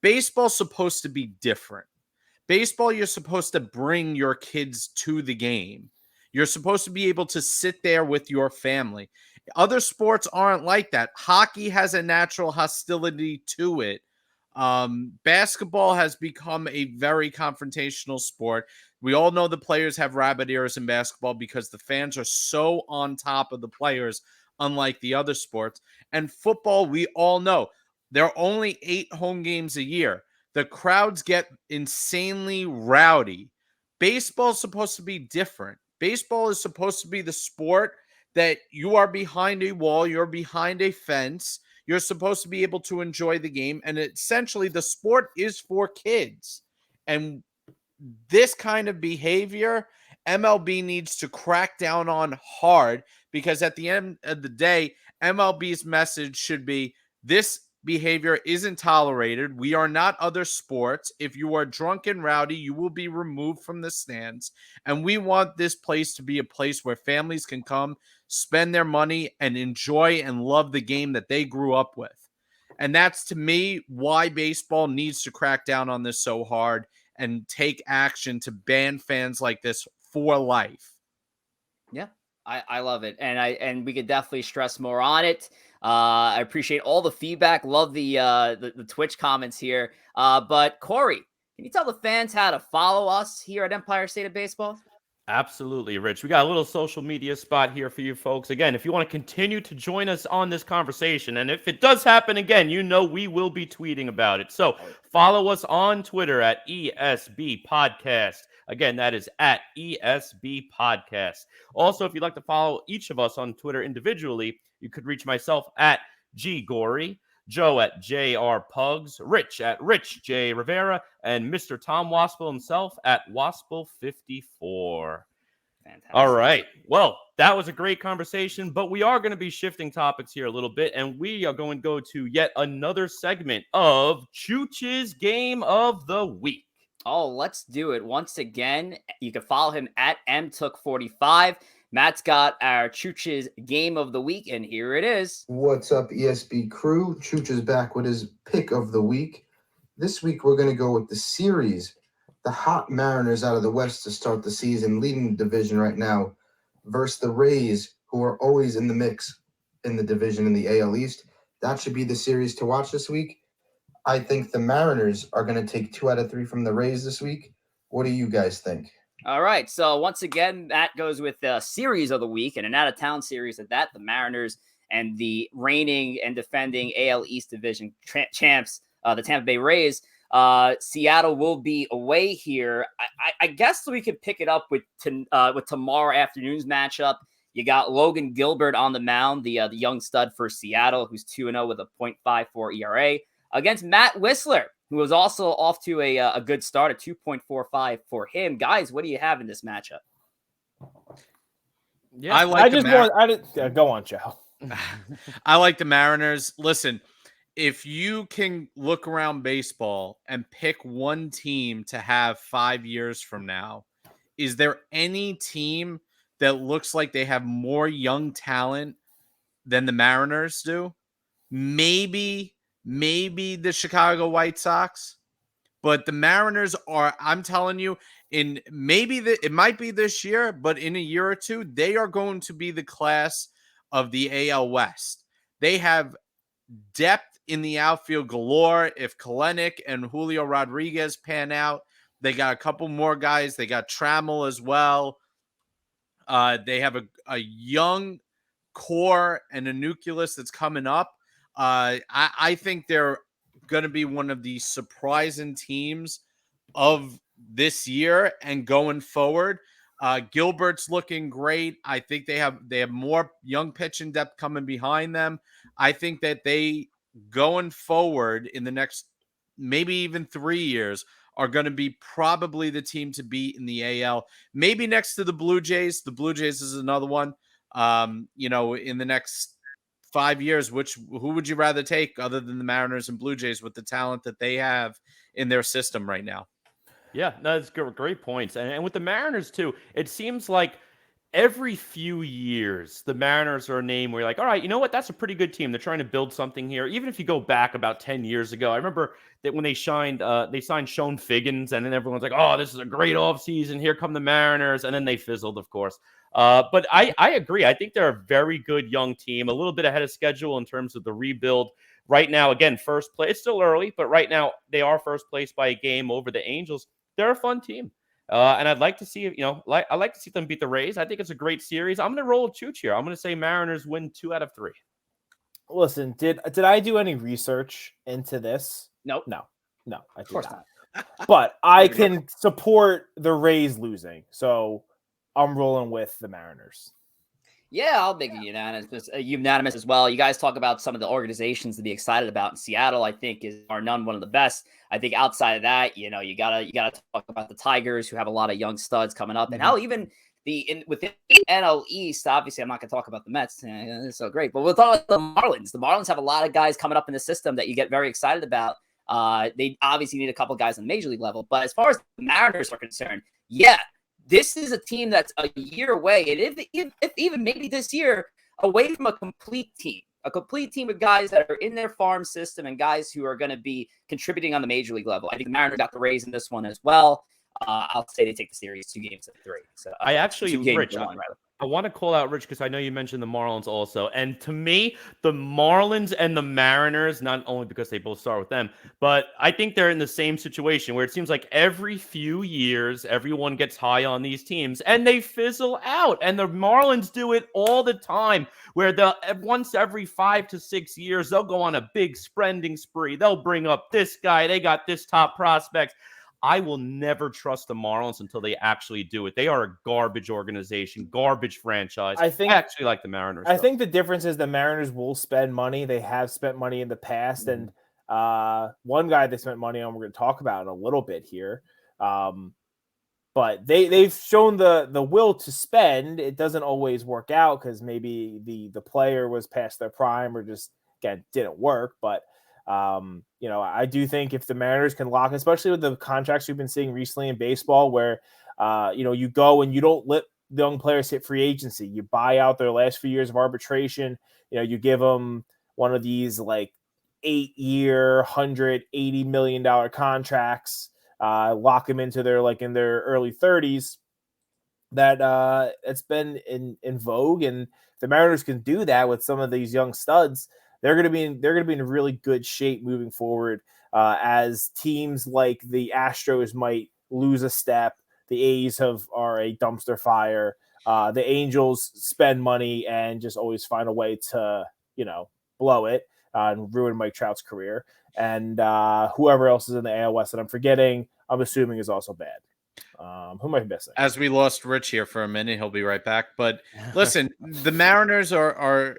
Baseball's supposed to be different. Baseball, you're supposed to bring your kids to the game. You're supposed to be able to sit there with your family. Other sports aren't like that. Hockey has a natural hostility to it. Basketball has become a very confrontational sport. We all know the players have rabbit ears in basketball because the fans are so on top of the players, unlike the other sports. And football, we all know, there are only 8 home games a year. The crowds get insanely rowdy. Baseball's supposed to be different. Baseball is supposed to be the sport that you are behind a wall, you're behind a fence, you're supposed to be able to enjoy the game, and essentially the sport is for kids. And this kind of behavior, MLB needs to crack down on hard, because at the end of the day, MLB's message should be, this behavior isn't tolerated. We are not other sports. If you are drunk and rowdy, you will be removed from the stands. And we want this place to be a place where families can come, spend their money, and enjoy and love the game that they grew up with. And that's, to me, why baseball needs to crack down on this so hard and take action to ban fans like this for life. Yeah, I love it. And we could definitely stress more on it. I appreciate all the feedback. Love the Twitch comments here. But Corey, can you tell the fans how to follow us here at Empire State of Baseball? Absolutely, Rich. We got a little social media spot here for you folks. Again, if you want to continue to join us on this conversation, and if it does happen again, we will be tweeting about it. So follow us on Twitter at ESB Podcast. Again, that is at ESB Podcast. Also, if you'd like to follow each of us on Twitter individually, you could reach myself at GGory, Joe at JR Pugs, Rich at Rich J Rivera, and Mr. Tom Wospil himself at Wospil54. Fantastic. All right. Well, that was a great conversation, but we are going to be shifting topics here a little bit, and we are going to go to yet another segment of Chooch's Game of the Week. Oh, let's do it. Once again, you can follow him at MTook45. Matt's got our Chooch's Game of the Week, and here it is. What's up, ESB crew? Chooch is back with his pick of the week. This week, we're going to go with the series. The hot Mariners out of the West to start the season, leading the division right now, versus the Rays, who are always in the mix in the division in the AL East. That should be the series to watch this week. I think the Mariners are going to take 2 out of 3 from the Rays this week. What do you guys think? All right. So once again, Matt goes with the series of the week, and an out-of-town series at that. The Mariners and the reigning and defending AL East Division champs, the Tampa Bay Rays. Seattle will be away here. I guess we could pick it up with tomorrow afternoon's matchup. You got Logan Gilbert on the mound, the young stud for Seattle, who's 2-0 with a .54 ERA, against Matt Whistler, who was also off to a good start, a 2.45 for him. Guys, what do you have in this matchup? Yeah, go on, Joe. I like the Mariners. Listen, if you can look around baseball and pick one team to have 5 years from now, is there any team that looks like they have more young talent than the Mariners do. Maybe the Chicago White Sox, but the Mariners are, I'm telling you, it might be this year, but in a year or two, they are going to be the class of the AL West. They have depth in the outfield galore. If Kalenic and Julio Rodriguez pan out, they got a couple more guys. They got Trammell as well. They have a young core and a nucleus that's coming up. I think they're going to be one of the surprising teams of this year and going forward. Gilbert's looking great. I think they have more young pitching depth coming behind them. I think that they, going forward in the next maybe even 3 years, are going to be probably the team to beat in the AL. Maybe next to the Blue Jays. The Blue Jays is another one. In the next 5 years, who would you rather take other than the Mariners and Blue Jays with the talent that they have in their system right now? Yeah, no, that's great points. And with the Mariners, too, it seems like every few years, the Mariners are a name where you're like, all right, you know what? That's a pretty good team. They're trying to build something here. Even if you go back about 10 years ago, I remember that when they signed Sean Figgins, and then everyone's like, oh, this is a great offseason. Here come the Mariners. And then they fizzled, of course. But I agree. I think they're a very good young team, a little bit ahead of schedule in terms of the rebuild. Right now, again, first place. It's still early, but right now they are first place by a game over the Angels. They're a fun team. And I'd like to see, I like to see them beat the Rays. I think it's a great series. I'm going to roll with Chooch here. I'm going to say Mariners win 2 out of 3. Listen, did I do any research into this? Nope. No, I did not. But I can support the Rays losing, so I'm rolling with the Mariners. Yeah, I'll make it unanimous as well. You guys talk about some of the organizations to be excited about in Seattle. I think are none one of the best. I think outside of that, you gotta talk about the Tigers, who have a lot of young studs coming up, and hell, even within the NL East. Obviously, I'm not gonna talk about the Mets. It's so great, but we'll talk about the Marlins. The Marlins have a lot of guys coming up in the system that you get very excited about. They obviously need a couple guys on the major league level, but as far as the Mariners are concerned, yeah. This is a team that's a year away, and if even maybe this year, away from a complete team with guys that are in their farm system and guys who are going to be contributing on the major league level. I think the Mariners got the Rays in this one as well. I'll say they take the series 2 games of 3. So I actually, Rich, rather. I want to call out Rich because I know you mentioned the Marlins also. And to me, the Marlins and the Mariners, not only because they both start with them, but I think they're in the same situation where it seems like every few years, everyone gets high on these teams and they fizzle out. And the Marlins do it all the time, where once every 5 to 6 years, they'll go on a big spending spree. They'll bring up this guy. They got this top prospect. I will never trust the Marlins until they actually do it. They are a garbage organization, garbage franchise. I actually like the Mariners. I think the difference is the Mariners will spend money. They have spent money in the past. And one guy they spent money on, we're going to talk about in a little bit here. But they've shown the will to spend. It doesn't always work out because maybe the player was past their prime or just, again, didn't work. But I do think if the Mariners can lock, especially with the contracts we've been seeing recently in baseball, where, you go and you don't let the young players hit free agency. You buy out their last few years of arbitration. You give them one of these like 8-year, $180 million contracts, lock them into in their early 30s. That it's been in vogue, and the Mariners can do that with some of these young studs. They're going to be in really good shape moving forward, as teams like the Astros might lose a step. The A's are a dumpster fire. The Angels spend money and just always find a way to, blow it and ruin Mike Trout's career. And whoever else is in the AL West that I'm forgetting, I'm assuming is also bad. Who am I missing? As we lost Rich here for a minute, he'll be right back. But listen, the Mariners are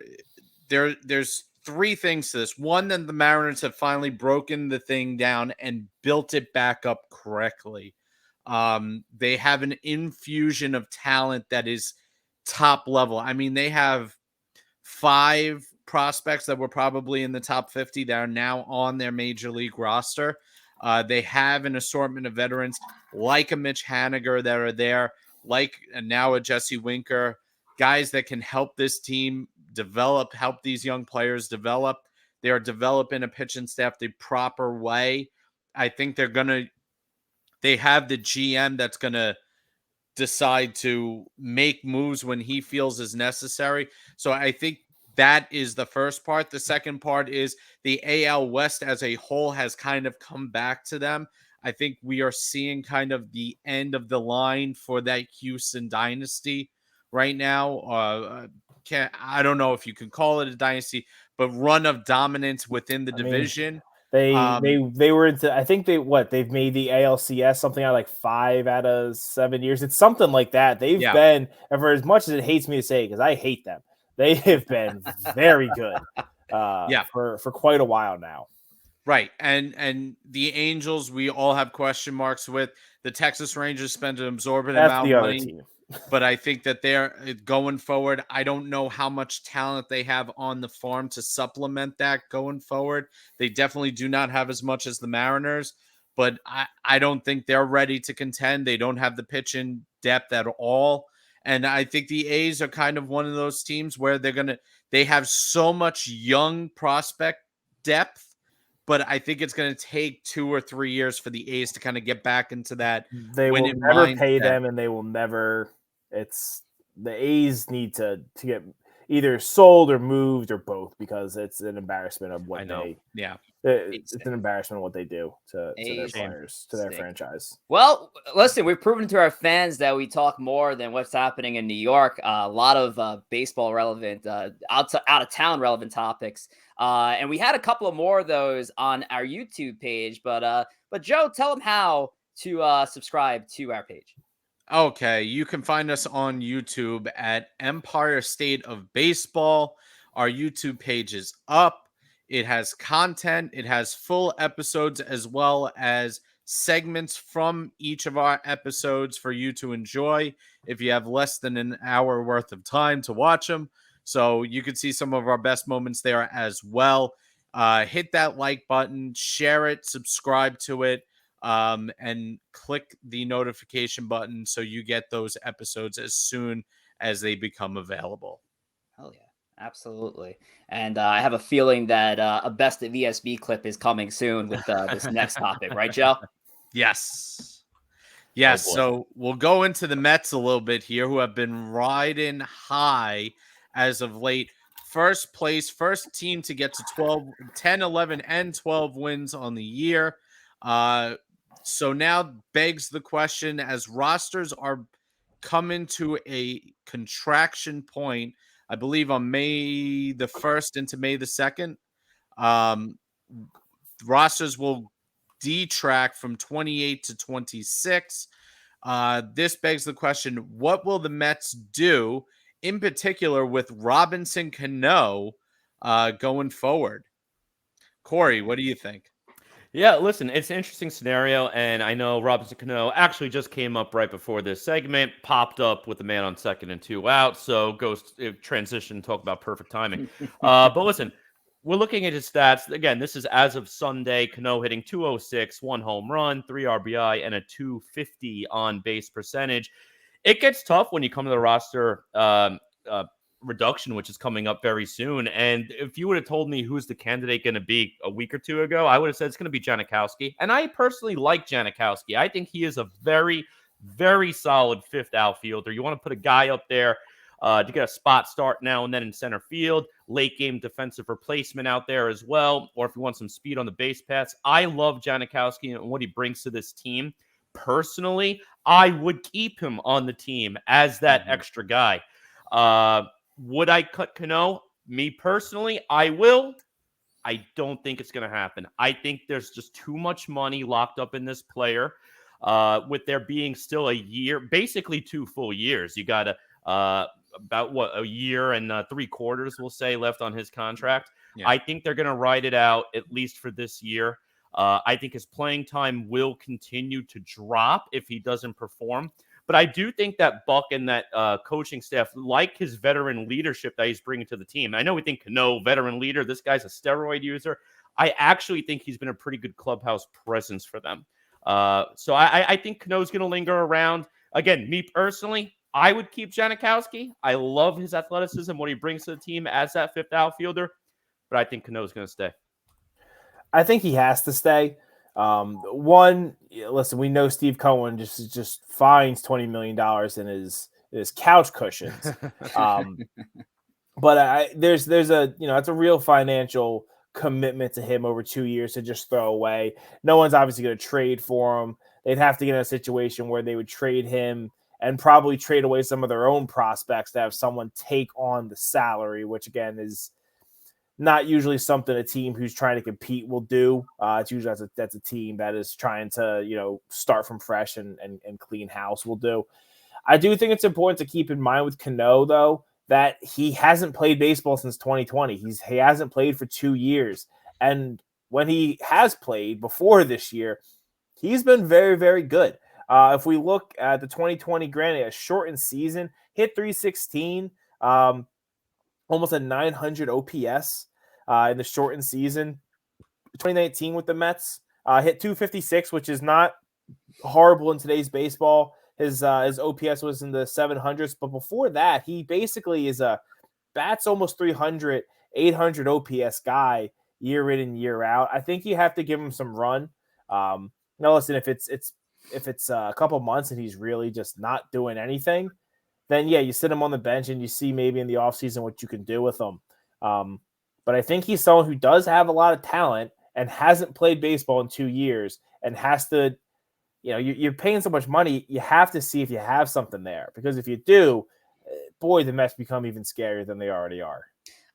there. There's 3 things to this. One, that the Mariners have finally broken the thing down and built it back up correctly. They have an infusion of talent that is top level. I mean, they have 5 prospects that were probably in the top 50 that are now on their major league roster. They have an assortment of veterans like a Mitch Haniger that are there. like now a Jesse Winker, guys that can help this team develop, help these young players develop. They are developing a pitching staff the proper way. I think they have the GM that's going to decide to make moves when he feels is necessary. So I think that is the first part. The second part is the AL West as a whole has kind of come back to them. I think we are seeing kind of the end of the line for that Houston dynasty right now. I don't know if you can call it a dynasty, but run of dominance within the division. They were into, I think they've made the ALCS something out of like 5 out of 7 years. It's something like that. They've been, and for as much as it hates me to say, because I hate them, they have been very good for quite a while now. Right. And the Angels, we all have question marks with. The Texas Rangers spent an absorbent amount of money. Team. But I think that they're going forward. I don't know how much talent they have on the farm to supplement that going forward. They definitely do not have as much as the Mariners, but I don't think they're ready to contend. They don't have the pitching depth at all. And I think the A's are kind of one of those teams where they have so much young prospect depth, but I think it's going to take 2 or 3 years for the A's to kind of get back into that. They will never pay them, and they will never. It's the A's need to get either sold or moved or both, because it's an embarrassment of what it's an embarrassment of what they do to their players, to their franchise. Well, listen, we've proven to our fans that we talk more than what's happening in New York. A lot of baseball relevant, out of town relevant topics, and we had a couple of more of those on our YouTube page. But Joe, tell them how to subscribe to our page. Okay, you can find us on YouTube at Empire State of Baseball. Our YouTube page is up. It has content. It has full episodes as well as segments from each of our episodes for you to enjoy if you have less than an hour worth of time to watch them. So you can see some of our best moments there as well. Hit that like button, share it, subscribe to it. And click the notification button so you get those episodes as soon as they become available. Hell yeah, absolutely. And I have a feeling that a best of VSB clip is coming soon with this next topic, right, Joe? Yes. Yes. So we'll go into the Mets a little bit here, who have been riding high as of late. First place, first team to get to 10, 11, and 12 wins on the year. So now begs the question, as rosters are coming to a contraction point, I believe on May the 1st into May the 2nd, rosters will detract from 28 to 26. This begs the question, what will the Mets do, in particular with Robinson Cano going forward? Corey, what do you think? Yeah, listen, it's an interesting scenario, and I know Robinson Cano actually just came up right before this segment, popped up with a man on 2nd and 2 out, so goes transition, talk about perfect timing. But listen, we're looking at his stats. Again, this is as of Sunday. Cano hitting .206, 1 home run, 3 RBI, and a .250 on base percentage. It gets tough when you come to the roster reduction, which is coming up very soon. And if you would have told me who's the candidate going to be a week or two ago, I would have said it's going to be Janikowski. And I personally like Janikowski. I think he is a very, very solid 5th outfielder. You want to put a guy up there to get a spot start now and then in center field, late game defensive replacement out there as well. Or if you want some speed on the base paths, I love Janikowski and what he brings to this team. Personally, I would keep him on the team as that extra guy. Would I cut Cano? Me personally, I will. I don't think it's going to happen. I think there's just too much money locked up in this player. With there being still a year, basically 2 full years. You got about a year and 3/4, we'll say, left on his contract. Yeah. I think they're going to ride it out at least for this year. I think his playing time will continue to drop if he doesn't perform. But I do think that Buck and that coaching staff like his veteran leadership that he's bringing to the team. I know we think Cano, veteran leader, this guy's a steroid user. I actually think he's been a pretty good clubhouse presence for them. So I think Cano's going to linger around. again, me personally, I would keep Janikowski. I love his athleticism, what he brings to the team as that fifth outfielder, but I think Cano's going to stay. I think he has to stay. Listen, we know Steve Cohen just finds $20 million in his couch cushions. But there's a it's a real financial commitment to him over 2 years to just throw away. No one's obviously going to trade for him. They'd have to get in a situation where they would trade him and probably trade away some of their own prospects to have someone take on the salary, which again is not usually something a team who's trying to compete will do. It's usually that's a team that is trying to start from fresh and clean house will do. I do think it's important to keep in mind with Cano though that he hasn't played baseball since 2020. He hasn't played for 2 years, and when he has played before this year, he's been very, very good. If we look at the 2020, granted a shortened season, hit 316. Almost a 900 OPS in the shortened season. 2019 with the Mets, hit 256, which is not horrible in today's baseball. His OPS was in the 700s, but before that, he basically is bats almost 300, 800 OPS guy year in and year out. I think you have to give him some run. Listen, if it's a couple months and he's really just not doing anything, then yeah, you sit him on the bench and you see maybe in the offseason what you can do with him. But I think he's someone who does have a lot of talent and hasn't played baseball in 2 years and has to, you're paying so much money, you have to see if you have something there. Because if you do, boy, the Mets become even scarier than they already are.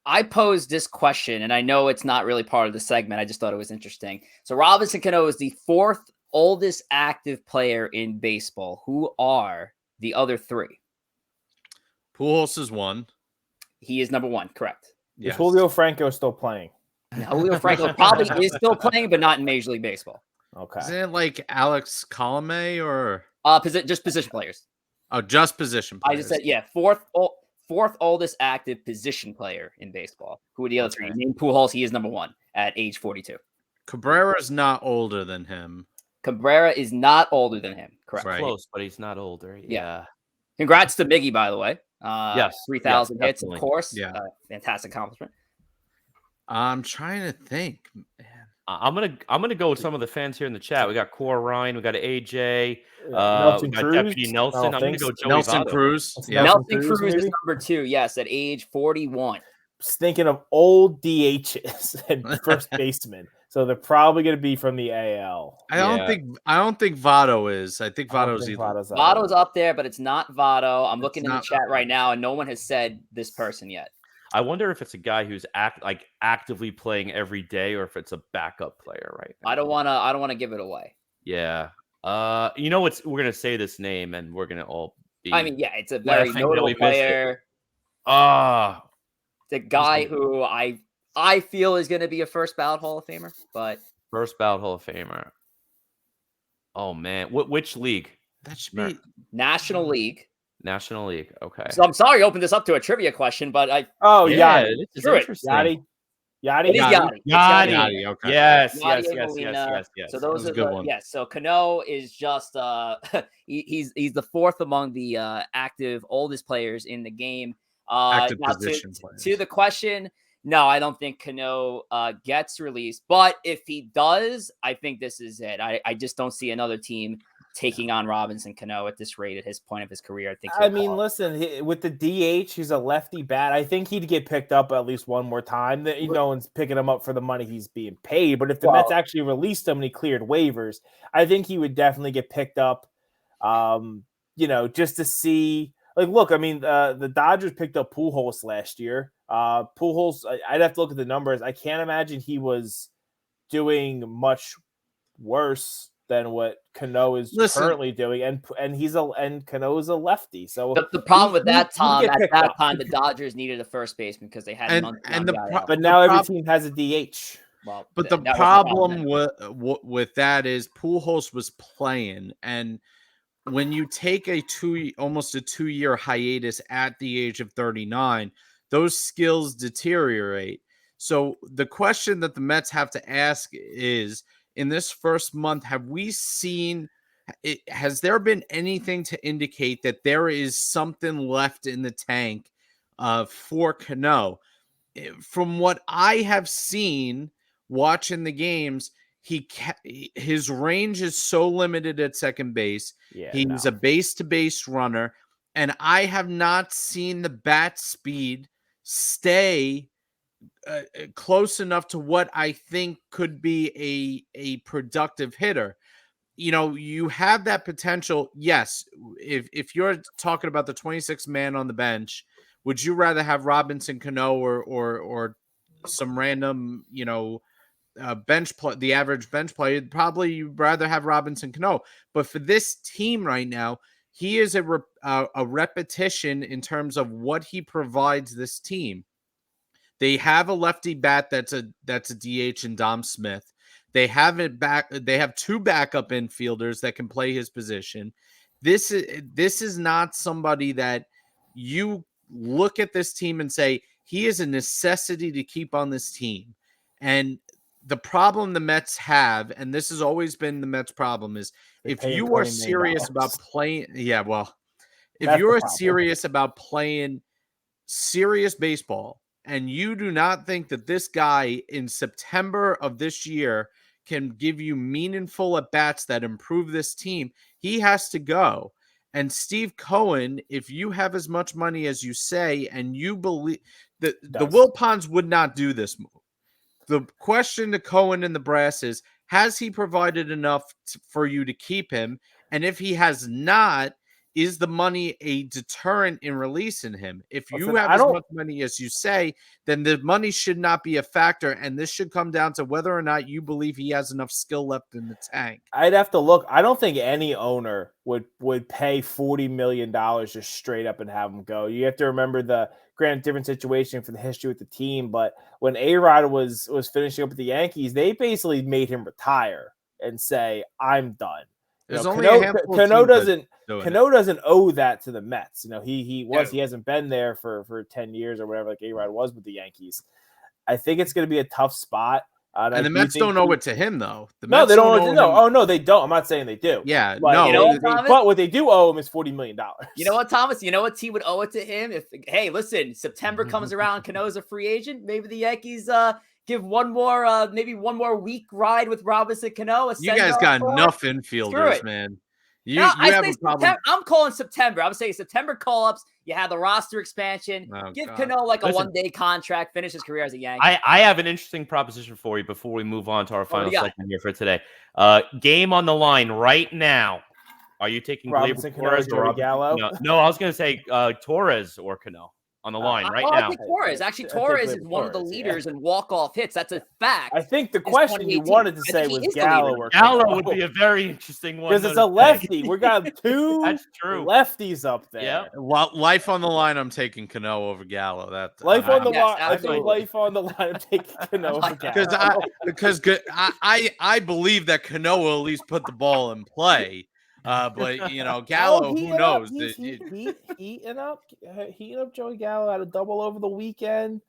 I posed this question, and I know it's not really part of the segment. I just thought it was interesting. So Robinson Cano is the 4th oldest active player in baseball. Who are the other 3? Pujols is 1. He is number 1, correct. Yes. Is Julio Franco still playing? No, Julio Franco probably is still playing, but not in Major League Baseball. Okay. Isn't it like Alex Colomé or just position players? Oh, just position players. I just said, yeah, fourth oldest active position player in baseball. Who are the other 3? Name Pujols. He is number 1 at age 42. Cabrera is not older than him. Cabrera is not older than him. Correct. Right. Close, but he's not older. Yeah. Congrats to Miggy, by the way. Yes. 3,000 hits, of course. Yeah. Fantastic accomplishment. I'm trying to think. I'm gonna go with some of the fans here in the chat. We got Core Ryan, we got AJ, Nelson we got Cruz? Deputy Nelson. I'm gonna go Joey Nelson Votto. Cruz. Yeah. Nelson Cruz is number 2. Yes, at age 41. Just thinking of old DHs and first baseman, so they're probably going to be from the AL. I don't think Votto is. I think Votto's up there, but it's not Votto. I'm looking in the chat right now, and no one has said this person yet. I wonder if it's a guy who's actively playing every day, or if it's a backup player right now. I don't want to give it away. Yeah. We're gonna say this name, and we're gonna all be. I mean, yeah, it's a very notable player. The guy who I feel is going to be a first ballot Hall of Famer, but first ballot Hall of Famer. Oh man, which league? That should be National League. National League. Okay. So I'm sorry, I opened this up to a trivia question, but Yachty. It's interesting. Yachty. Okay. Yes. So those are the yes. So Cano is just he's the 4th among the active oldest players in the game. Active now position to the question, no, I don't think Cano gets released. But if he does, I think this is it. I just don't see another team taking on Robinson Cano at this rate at his point of his career. I think. Listen, with the DH, he's a lefty bat. I think he'd get picked up at least one more time. No one's picking him up for the money he's being paid. But if the Mets actually released him and he cleared waivers, I think he would definitely get picked up. Just to see. Look, the Dodgers picked up Pujols last year. Pujols, I'd have to look at the numbers. I can't imagine he was doing much worse than what Cano is currently doing, and Cano is a lefty. So the problem with that, Tom, at that time, the Dodgers needed a first baseman because they had but now every team has a DH. Well, but the problem with that is Pujols was playing, and when you take almost a 2-year hiatus at the age of 39, those skills deteriorate. So the question that the Mets have to ask is, in this first month, have we seen has there been anything to indicate that there is something left in the tank for Cano? From what I have seen watching the games, his range is so limited at second base. He's a base-to-base runner, and I have not seen the bat speed stay close enough to what I think could be a productive hitter. You have that potential. Yes, if you're talking about the 26th man on the bench, would you rather have Robinson Cano or some random, bench play, the average bench player? Probably you'd rather have Robinson Cano. But for this team right now, he is a repetition in terms of what he provides this team. They have a lefty bat that's a DH in Dom Smith. They have two backup infielders that can play his position. This is not somebody that you look at this team and say he is a necessity to keep on this team. And the problem the Mets have, and this has always been the Mets' problem, is if you are serious about playing, if you're serious about playing serious baseball, and you do not think that this guy in September of this year can give you meaningful at-bats that improve this team, he has to go. And Steve Cohen, if you have as much money as you say, and you believe that the Wilpons would not do this move. The question to Cohen and the brass is, has he provided enough for you to keep him? And if he has not, is the money a deterrent in releasing him? If you have as much money as you say, then the money should not be a factor, and this should come down to whether or not you believe he has enough skill left in the tank. I'd have to look. I don't think any owner would pay $40 million just straight up and have him go. You have to remember the different situation for the history with the team, but when A-Rod was finishing up with the Yankees, they basically made him retire and say, I'm done. There's only a handful Cano doesn't owe that to the Mets. He hasn't been there for 10 years or whatever, like A-Rod was with the Yankees. I think it's going to be a tough spot. And the Mets don't owe it to him, though. No, they don't. Oh, no, they don't. I'm not saying they do. Yeah, but, no. But what they do owe him is $40 million. You know what, Thomas? You know what team would owe it to him? Hey, listen, September comes around, Cano's a free agent. Maybe the Yankees give one more week ride with Robinson Cano. You guys got enough infielders, man. You have a problem. I'm calling September. I'm saying September call-ups. You have the roster expansion. Give Cano like a one-day contract. Finish his career as a Yankee. I have an interesting proposition for you before we move on to our final segment here for today. Game on the line right now. Are you taking Robinson Cano or Joey Gallo? No, I was going to say Torres or Cano on the line now. I think Torres. Actually, Torres is one of the leaders in walk-off hits. That's a fact. I think the question you wanted to say was Gallo or Gallo would be a very interesting one. Because it's a lefty. We got two That's true. lefties up there. Yeah. Life on the line, I'm taking Cano over Gallo. Life on the line. I think life on the line, I'm taking Cano over Gallo. Because I believe that Cano will at least put the ball in play. But Gallo, who knows? Heating up Joey Gallo had a double over the weekend.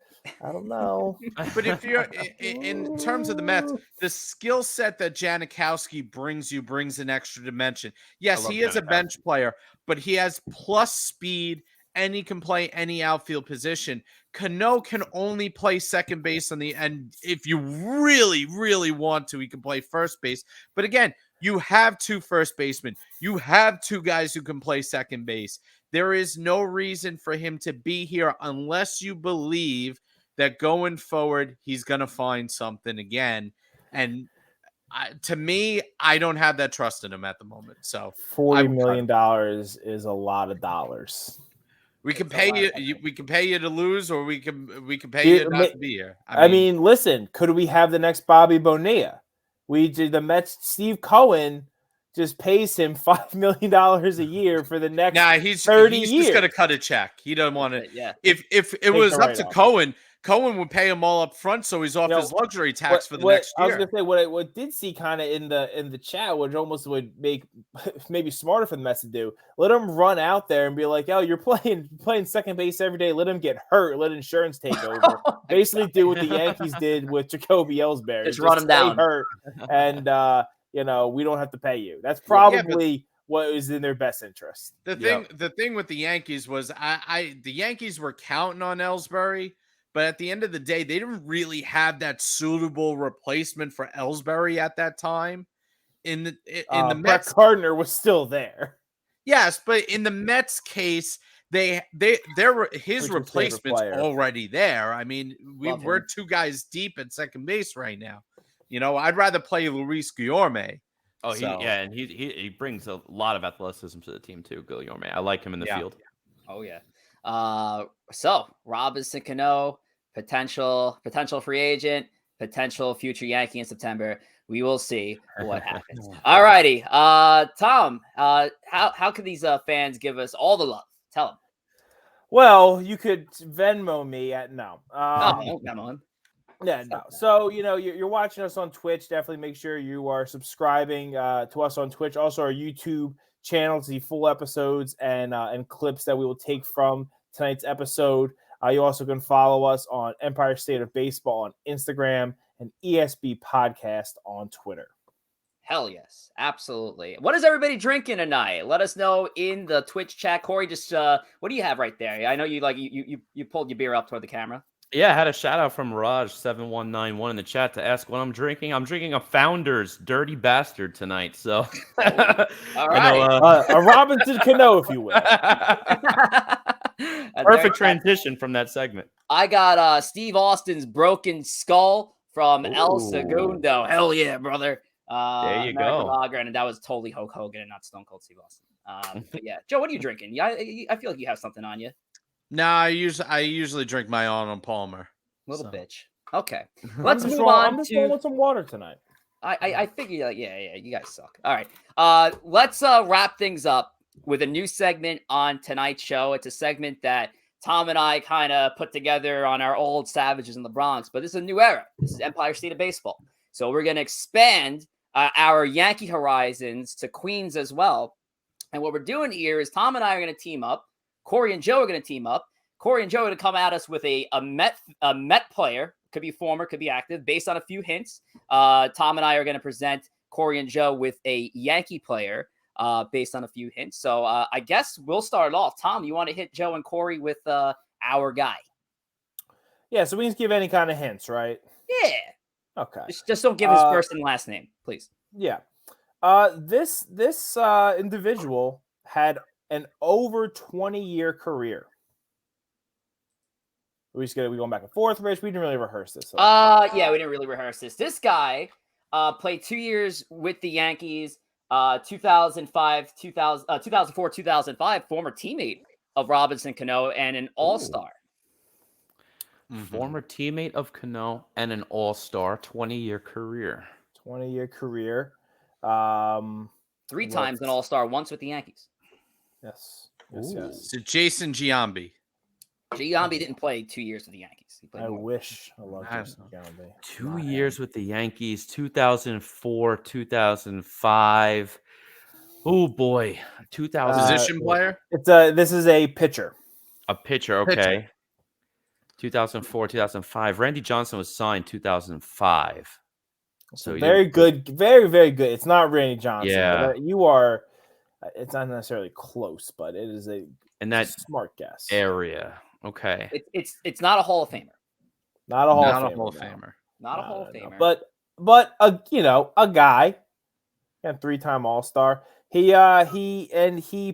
I don't know. But if you're in terms of the Mets, the skill set that Janikowski brings an extra dimension. Yes, he is a bench player, but he has plus speed and he can play any outfield position. Cano can only play second base on the end. If you really, really want to, he can play first base. But again, you have two first basemen. You have two guys who can play second base. There is no reason for him to be here unless you believe that going forward, he's going to find something again. And to me, I don't have that trust in him at the moment. So $40 million is a lot of dollars. We can pay you. We can pay you to lose, or we can pay you not to be here. I mean, listen. Could we have the next Bobby Bonilla? We did the Mets. Steve Cohen just pays him $5 million a year for the next 30 years. He's just gonna cut a check. He doesn't want to. Yeah. If it was up to Cohen would pay him all up front, so he's off his luxury tax for the next year. I was gonna say what did see kind of in the chat, which almost would make maybe smarter for the Mets to do. Let him run out there and be like, "Oh, you're playing second base every day. Let him get hurt. Let insurance take over." Basically, do what the Yankees did with Jacoby Ellsbury. Just run him down. Hurt and we don't have to pay you. That's probably what is in their best interest. The thing with the Yankees was the Yankees were counting on Ellsbury, but at the end of the day, they didn't really have that suitable replacement for Ellsbury at that time. In the Brett Mets, Gardner was still there. Yes, but in the Mets case, his replacement's already there. I mean, we're two guys deep at second base right now. I'd rather play Luis Guillorme. Oh, and he brings a lot of athleticism to the team too, Guillorme. I like him in the field. Oh yeah. So Robinson Cano, potential free agent, potential future Yankee in September. We will see what happens. All righty. Tom, how can these fans give us all the love? Tell them. Well, you could Venmo me at no. Come on. Yeah, no. So, you're watching us on Twitch. Definitely make sure you are subscribing to us on Twitch. Also, our YouTube channel to see full episodes and clips that we will take from tonight's episode. You also can follow us on Empire State of Baseball on Instagram and ESB Podcast on Twitter. Hell yes, absolutely. What is everybody drinking tonight? Let us know in the Twitch chat. Corey, just what do you have right there? I know you pulled your beer up toward the camera. Yeah, I had a shout out from Raj7191 in the chat to ask what I'm drinking. I'm drinking a Founder's Dirty Bastard tonight. So, all right, a Robinson Cano, if you will. Perfect transition from that segment. I got Steve Austin's Broken Skull from El Segundo. Hell yeah, brother. There you American go. Lager, and that was totally Hulk Hogan and not Stone Cold Steve Austin. But yeah, Joe, what are you drinking? Yeah, I feel like you have something on you. No, I usually drink my Arnold Palmer. Little bitch. Okay, let's move on. I'm just going with some water tonight. I figure yeah, you guys suck. All right, let's wrap things up with a new segment on tonight's show. It's a segment that Tom and I kind of put together on our old Savages in the Bronx, but this is a new era. This is Empire State of Baseball. So we're going to expand our Yankee horizons to Queens as well. And what we're doing here is Tom and I are going to team up. Corey and Joe are going to team up. Corey and Joe are going to come at us with a Met player, could be former, could be active, based on a few hints. Tom and I are going to present Corey and Joe with a Yankee player based on a few hints. So I guess we'll start off. Tom, you want to hit Joe and Corey with our guy? Yeah, so we can give any kind of hints, right? Yeah. Okay. Just don't give his first and last name, please. Yeah. This individual had an over 20-year career. We going back and forth, Rich. We didn't really rehearse this. Yeah, we didn't really rehearse this. This guy played 2 years with the Yankees, 2004, 2005, former teammate of Robinson Cano and an all-star. Former teammate of Cano and an all-star, 20-year career. 20-year career. 3 times an all-star, once with the Yankees. Yes. So Jason Giambi. Giambi didn't play 2 years with the Yankees. He played I more. wish. I love Jason Giambi. 2 years with the Yankees, 2004, 2005. Oh boy, 2000. Position player. This is a pitcher. A pitcher, okay. 2004, 2005. Randy Johnson was signed 2005. So very good, very, very good. It's not Randy Johnson. Yeah. You are. It's not necessarily close, but it is a smart guess. Area. Okay. It's not a Hall of Famer. Not a Hall of Famer. Not a Hall of Famer. But a guy, and 3-time All-Star. He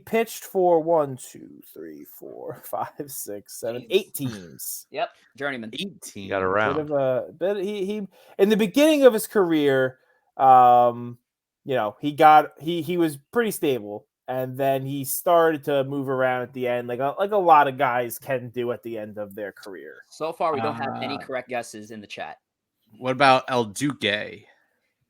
pitched for 1, 2, 3, 4, 5, 6, 7, 8 teams. Yep, journeyman. 18. Got around. He in the beginning of his career, he was pretty stable, and then he started to move around at the end, like a lot of guys can do at the end of their career. So far, we don't have any correct guesses in the chat. What about El Duque?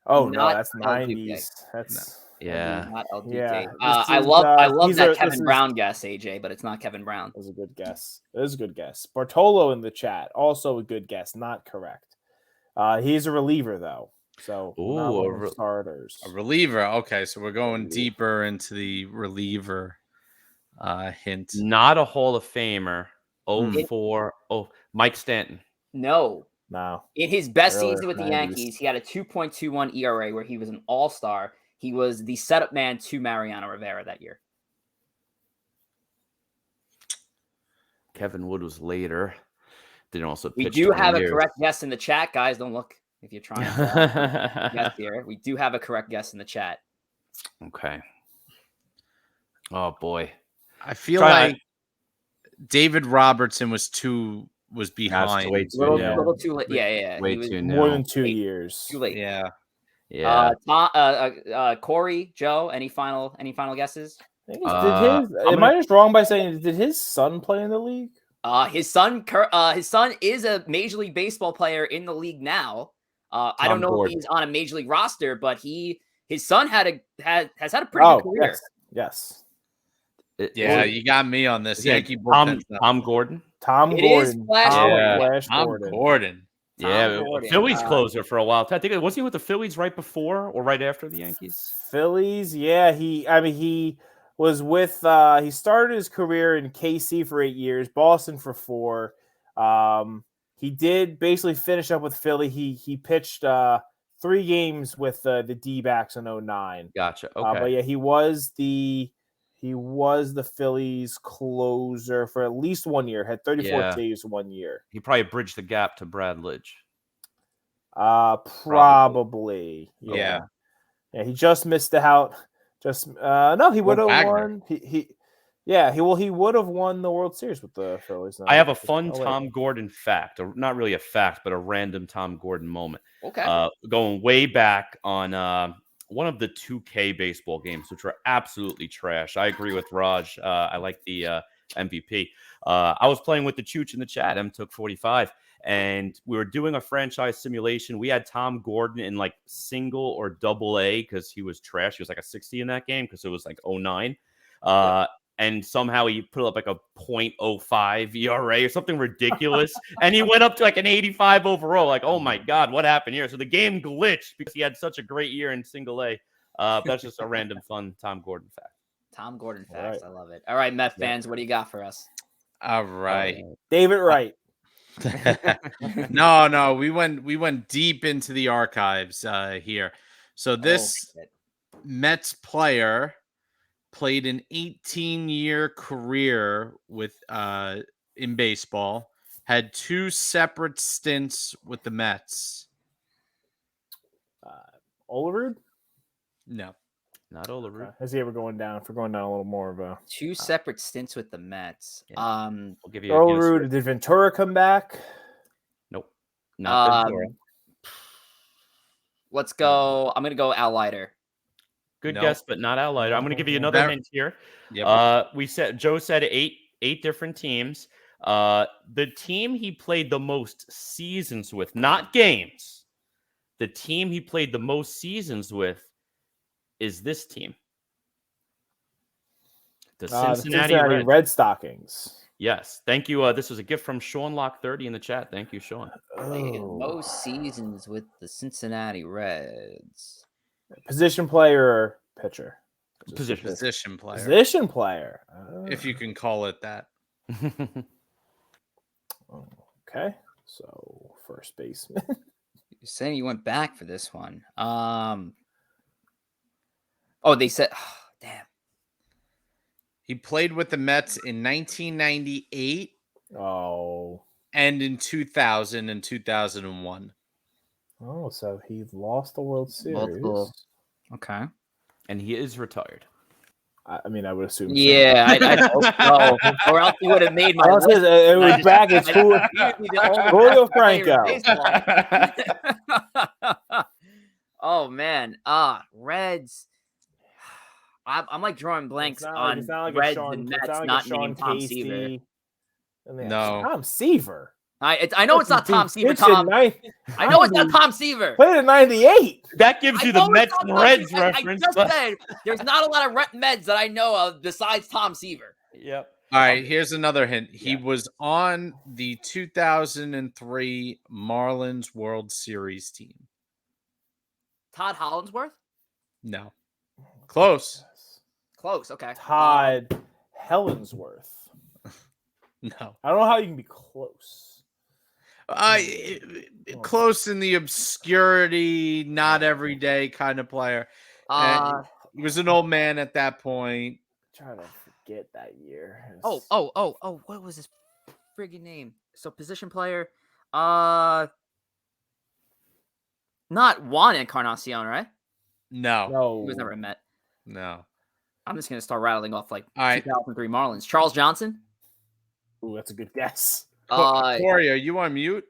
Oh no, that's 90s. That's yeah. Not El Duque. Yeah. I love that Kevin Brown guess, AJ, but it's not Kevin Brown. It was a good guess. It was a good guess. Bartolo in the chat, also a good guess, not correct. He's a reliever though. So starters. A reliever. Okay, so we're going deeper into the reliever hint. Not a Hall of Famer. 04. Mike Stanton. No. No. In his best Early season with the 90s. Yankees, he had a 2.21 ERA where he was an all-star. He was the setup man to Mariano Rivera that year. Kevin Wood was later. Didn't also We pitch do 20 have years. a correct guess in the chat, guys. Don't look if you're trying to guess here. We do have a correct guess in the chat. Okay. Oh boy. I feel like David Robertson was behind. Way too, Little too late. Yeah. Way He was too More new. than 2 years. too late. Yeah. Corey, Joe, any final guesses? Am I just wrong by saying, did his son play in the league? His son is a Major League Baseball player in the league now. I don't know if he's on a Major League roster, but his son has had a pretty good career. Yes. You got me on this. Yankee Tom Gordon. Tom Gordon. Yeah, Phillies closer for a while. I think was he with the Phillies right before or right after the Yankees? Phillies, yeah. He was with. He started his career in KC for 8 years, Boston for 4. He did basically finish up with Philly. He pitched 3 games with the D-backs in 2009. Gotcha. Okay, but yeah, he was the Phillies closer for at least 1 year. Had 34 saves 1 year. He probably bridged the gap to Brad Lidge. Probably. Yeah. He just missed out. No, he would have won. He would have won the World Series with the Phillies. I have a fun Tom Gordon fact, or not really a fact, but a random Tom Gordon moment. Okay. Going way back on one of the 2K baseball games, which were absolutely trash. I agree with Raj. I like the MVP. I was playing with the Chooch in the chat. M took 45. And we were doing a franchise simulation. We had Tom Gordon in like single or double A because he was trash. He was like a 60 in that game because it was like 09. And somehow he put up like a 0.05 ERA or something ridiculous. And he went up to like an 85 overall. Like, oh my God, what happened here? So the game glitched because he had such a great year in single A. That's just a random fun Tom Gordon fact. Tom Gordon facts. Right. I love it. All right, Met fans, what do you got for us? All right. David Wright. No, we went deep into the archives here. So this Mets player played an 18-year career with in baseball, had 2 separate stints with the Mets. Olerud? No. Not Olerud. Okay. Has he ever going down? If we're going down a little more of a 2 separate stints with the Mets. Yeah. We'll give you Olerud. Did Ventura come back? Nope. Not Ventura. Let's go. I'm gonna go Al Leiter. Good guess, but not Al Leiter. I'm gonna give you another hint here. Yep. Joe said eight different teams. The team he played the most seasons with, not games. The team he played the most seasons with is this team. The Cincinnati Red Stockings. Yes. Thank you. This was a gift from Sean Lock 30 in the chat. Thank you, Sean. Most seasons with the Cincinnati Reds. Position player or pitcher? Position player. Position player. If you can call it that. Okay. So first baseman. You're saying you went back for this one. Oh, they said, damn. He played with the Mets in 1998. Oh. And in 2000 and 2001. Oh, so he lost the World Series. Multiple. Okay. And he is retired. I mean, I would assume. Yeah, so. I hope so. Or else he would have made my list. It was back at Julio Franco. Oh, man. Reds. I'm like drawing blanks on Reds and Mets not meaning Tom Seaver. No. Tom Seaver. I know it's not Tom Seaver. I know it's not Tom Seaver. Played in 98. That gives you the Mets and Reds reference. I just said there's not a lot of Mets that I know of besides Tom Seaver. Yep. All right, here's another hint. He was on the 2003 Marlins World Series team. Todd Hollandsworth? No. Close. Okay. Todd Helensworth. No. I don't know how you can be close. Close in the obscurity, not every day kind of player. He was an old man at that point. I'm trying to forget that year. What was his friggin' name? So position player. Not Juan Encarnacion, right? No. He was never a Met. No. I'm just gonna start rattling off like All right. 2003 Marlins. Charles Johnson. Ooh, that's a good guess. Corey, are you on mute?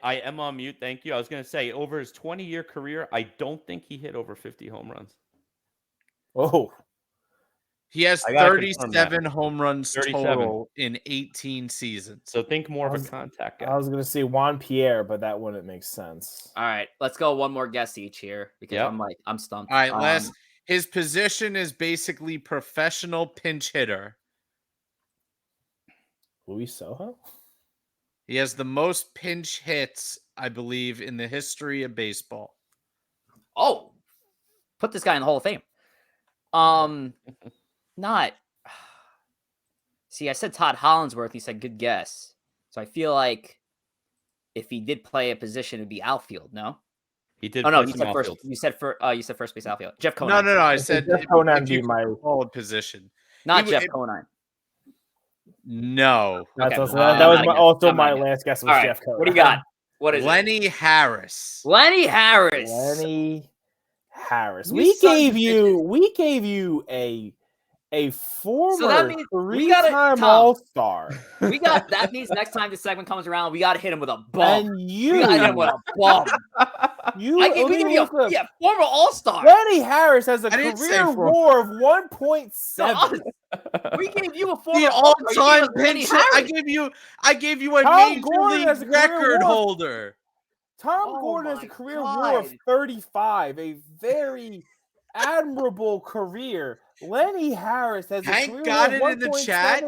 I am on mute. Thank you. I was going to say, over his 20-year career, I don't think he hit over 50 home runs. Oh. He has 37 home runs total in 18 seasons. So think more of a contact guy. I was going to say Juan Pierre, but that wouldn't make sense. All right, let's go one more guess each here because I'm stumped. All right, his position is basically professional pinch hitter. Luis Sojo? He has the most pinch hits, I believe, in the history of baseball. Oh, put this guy in the Hall of Fame. See, I said Todd Hollandsworth. He said good guess. So I feel like if he did play a position, it'd be outfield. No, he did. Oh no, you said first. You said first base outfield. Jeff Conine. No. I said Jeff Conine be my old position. Not Jeff Conine. No. Okay. That was my last guess was Jeff Conine. What do you got? What is Lenny Harris? Lenny Harris. Lenny Harris. We gave you a former three-time All-Star. That means next time this segment comes around, we got to hit him with a bum. We got to hit him with a bum. We gave you a former All-Star. Lenny Harris has a career WAR of 1.7. We gave you a former all-time pinch. I gave you a major league record holder. Tom Gordon has a career WAR of 35, a very admirable career. Lenny Harris has a career got WAR it in the chat.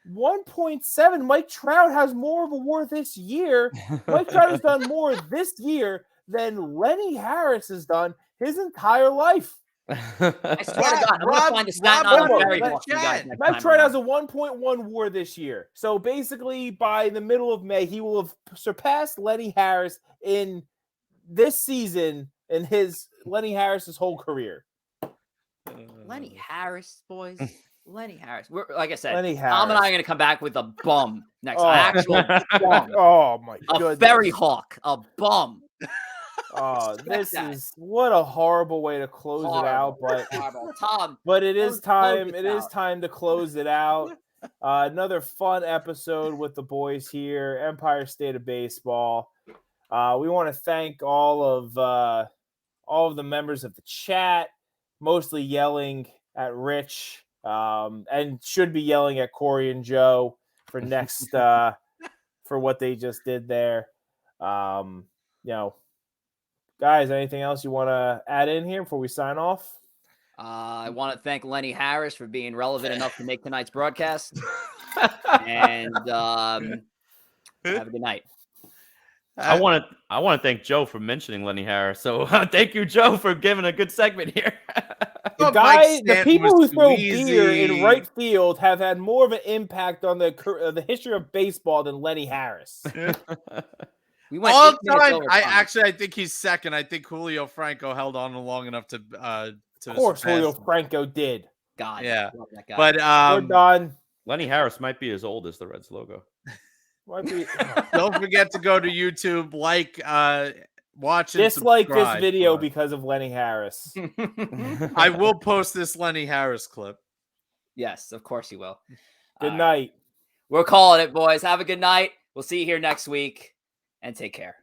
1.7. Mike Trout has more of a WAR this year. Mike Trout has done more this year than Lenny Harris has done his entire life. I swear to God, I'm going to find a stat on the very book. Mike Trout has a 1.1 WAR this year. So basically, by the middle of May, he will have surpassed Lenny Harris in this season in Lenny Harris's whole career. Lenny Harris, boys. Lenny Harris. Like I said, Lenny Harris. Tom and I are going to come back with a bum next. Actual bum. Oh my goodness. A Ferry Hawk. A bum. Oh, what a horrible way to close it out, but it is time. It is time to close it out. Another fun episode with the boys here, Empire State of Baseball. We want to thank all of the members of the chat, mostly yelling at Rich, and should be yelling at Corey and Joe for next for what they just did there. Guys, anything else you want to add in here before we sign off? I want to thank Lenny Harris for being relevant enough to make tonight's broadcast. And have a good night. I want to thank Joe for mentioning Lenny Harris. So thank you, Joe, for giving a good segment here. The people who throw beer in right field have had more of an impact on the history of baseball than Lenny Harris. We went all time. I think he's second. I think Julio Franco held on long enough to. Of course, Julio Franco did. God, yeah. Love that guy. But we're done. Lenny Harris might be as old as the Reds logo. Don't forget to go to YouTube, watch, and dislike subscribe. This video because of Lenny Harris. I will post this Lenny Harris clip. Yes, of course you will. Good night. We're calling it, boys. Have a good night. We'll see you here next week. And take care.